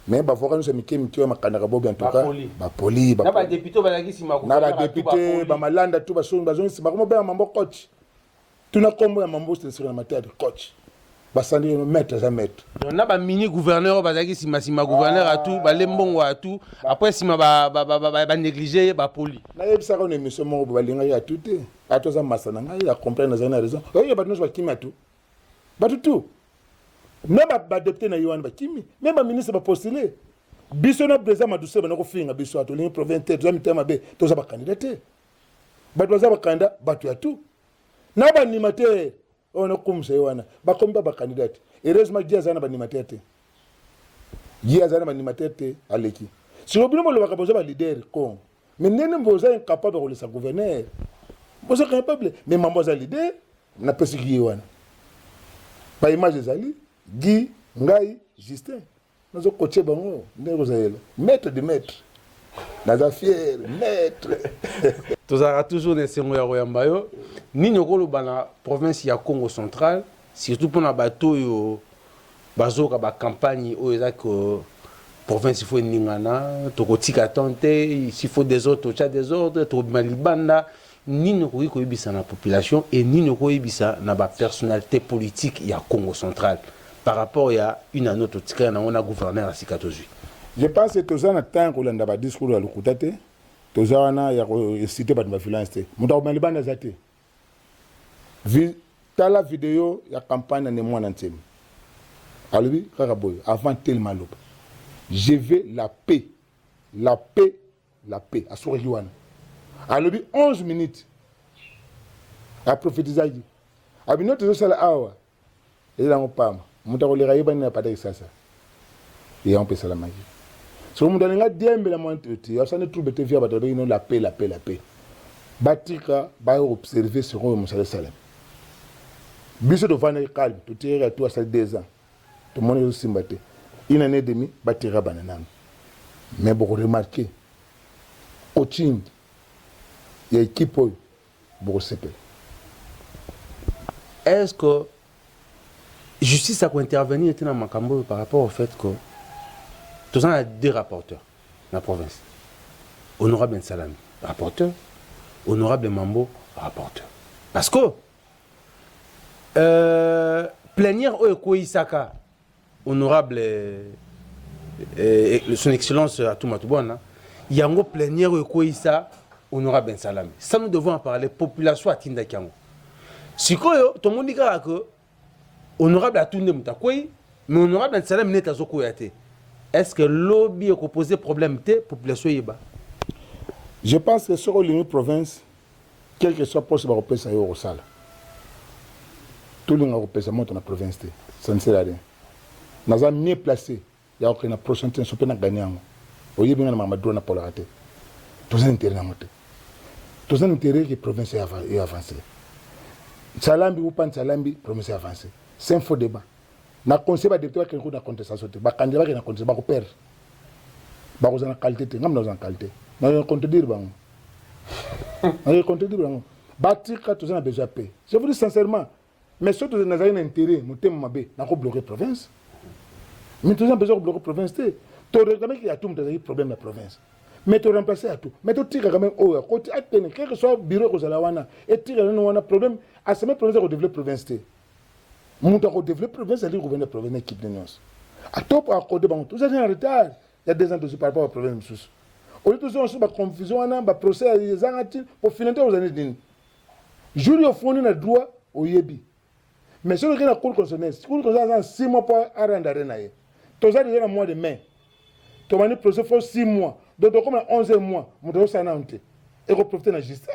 mais ba avocat nyonso mikemi makanda bobi en tout cas bapoli na ba député balaki sima ko na ba député ba malanda tout ba songi bazongi sima ko ba mambo coach tuna kombo ya mambo c'est na matière de coach basandi no maître za maître na ba mini gouverneur bazaki sima gouverneur à tout ba lembongo à tout après sima ba négliger ba poli na yebisa ko émission mo ba linga ya tout ato za masana ngai ya comprendre za na raison oyo ba nous ba kimi tout ba tout même ba député na yoan ba kimi même ba ministre ba postuler biso na président madouce ba na ko finga biso ato ligne provinciale to mitema be to za ba candidat ba to za ba candidat ba tout na ba animateur on a comme ça wana ba komba ba candidat heureusement giazana ba animateur te giazana ba animateur te aleki si obino mo le ba boza ba leader ko mais nene mboza incapable de le gouverneur boza capable mais mambo za leader na pesi gi wana ba image ezali gi ngai Justin nazo coacher bango ndeko za yela maître de maître naza fier maître tozara toujours des sengo ya royambayo ni nyokolo bana province ya Congo central surtout pour na bato yo bazoka ba campagne o ezako province il faut ningana tokotika tante s'il faut des autres tu as des ordres to malibanda nini koyi koyebisa na population et nini koyebisa na ba personnalité politique ya Congo central par rapport à une autre tika na ona gouverneur à Sikatozui. Je pense que toza na temps ko landa ba discours ya lukutate toza wana ya citer ba violence te muta malibanda zate tala vidéo ya campagne na mwana ntemi alobi kaka boy avant tellement loba je veux la paix la paix la paix asuri wana alobi 11 minutes a prophétisé abino tozo sala awa ela ngopama muta ko lera yeba na pata sasa et on peut sala magi so muta nga diembe la montete ya sana trouble te via bato ino la paix la paix la paix batika ba observer ce roi Moussa Salem biso de vana calme to tirer à toi ça 2 ans to moni simbate une année et demie batira banana mais beaucoup remarquer au team il y a équipe beaucoup s'appelle est-ce que justice a pu intervenir dans Makambo par rapport au fait que tous en a 2 rapporteurs dans la province, honorable Ben Salami rapporteur, honorable Mambo rapporteur, parce que plénière Oeko Isaka honorable son excellence Atoumatoubouana il y a un plénière Oeko Isa honorable Ben Salami, ça nous devons en parler population à Tindakiango. Si tout le monde dit que honorable Atunde Moutakouy, mais honorable Ben Salami n'est pas Zokoyate. Est-ce que lobby a posé problème de population yeba? Je pense que sur les provinces, quel que soit possible, on peut s'y au sale. Tout le monde peut s'y monter dans la province. Ça ne sert à rien. Nous avons mieux placé. Il y a aucun prochain temps, on a gagné. Au lieu de nous avoir na polarité. Tout ça intérêt à monter. Tout ça intérêt que la province est avancée. Salambi ou pas Salambi, province est avancée. C'est un faux débat. Na conseil ba député qui na contestation te ba candidat qui na contestation ba ko perdre ba ko na qualité te ngam na qualité na contredire ba na contredire ba batika tous na besoin paix. Je vous dis sincèrement mais surtout na za un intérêt mutem mabe na ko bloquer province mais tous na besoin de bloquer province te to réclamer qu'il y a tout des problèmes de la province mais to remplacer à tout mais to tika quand même oh côté atene quel que soit bureau ko za la wana et tika no wana problème à ce même province ko développer province te nous avons développé la province, c'est-à-dire gouverner la province équipe de nous. À top, à côté, tout ça est en retard. Il y a 2 ans de par rapport au problème. Au lieu de ça, on a confusion, on a un procès, pour financer aux années d'une. Jury au fond, on a droit au Yebi. Mais si on a la cour constitutionnelle, la cour constitutionnelle a 6 mois pour arrêter d'arrêter. Tout ça, déjà, le mois de mai. Tout le procès faut 6 mois. Donc, comme 11 mois, on doit s'en aller. Et qu'on profite de la justice.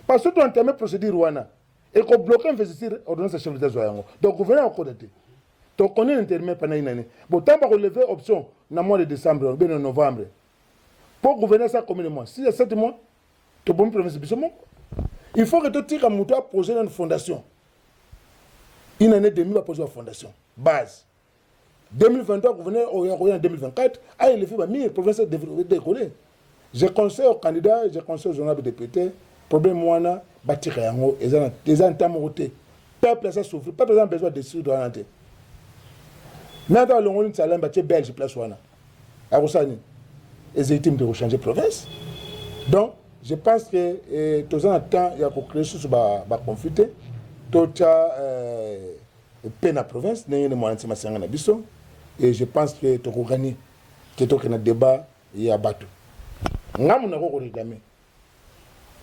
Parce que tout en termes de procédure, et qu'on bloque investir ordonnance de chef d'État. Donc, le gouvernement a encore été. Donc, on est intermédiaire pendant une année. Bon, tant qu'on relever option dans le mois de décembre, bien en novembre, pour gouverner ça combien de mois? Si il y a 7 mois, tu peux me promettre il faut que tu tires à Mouta poser une fondation. Une année et demie, va poser une fondation. Base. 2023, gouverneur, en 2024, a élevé ma mire, province de décoller. Je conseille aux candidats, je conseille aux honorables députés, problème moi, bâtir en haut, les entamotés. Peuple ça souffre, peuple a besoin de suivre dans la tête. Mais dans le monde, ça a bâti belge place wana. À Rossani, les équipes de changer de province. Donc, je pense que tous les temps, il y a quelque chose qui va confiter. Tout a peine à province, il y a des moyens de se faire. Et je pense que tu as gagné, que tu as un débat, il y a battu. Nous avons réclamé.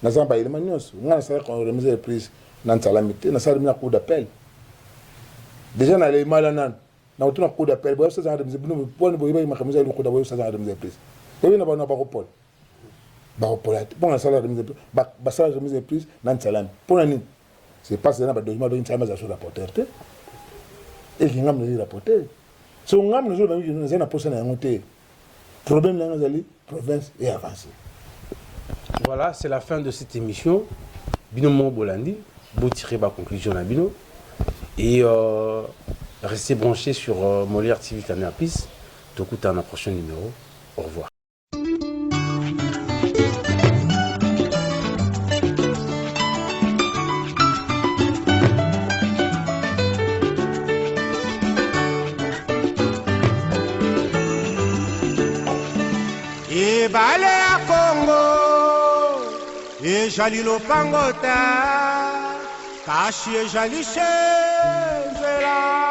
Nous avons pas eu de manios. Nous avons remis les prises dans la limite. Nous avons remis un coup d'appel. Déjà, nous avons eu mal à nous. Nous avons un coup d'appel. Nous avons remis un coup d'appel. Et nous avons pas repos. Pour un salaire remis de prise, dans salam. Pour un c'est pas seulement que nous avons un rapporteur. Et nous avons un rapporteur. Si nous avons un poste à monter, le problème dans la province est avancé. Voilà, c'est la fin de cette émission. Bino Mo Bolandi, vous tirez ma conclusion à Bino. Et restez branchés sur Molière TV Canal Plus. Tout coup, dans un prochain numéro. Au revoir. ezali lopango te kasi ezali se nzela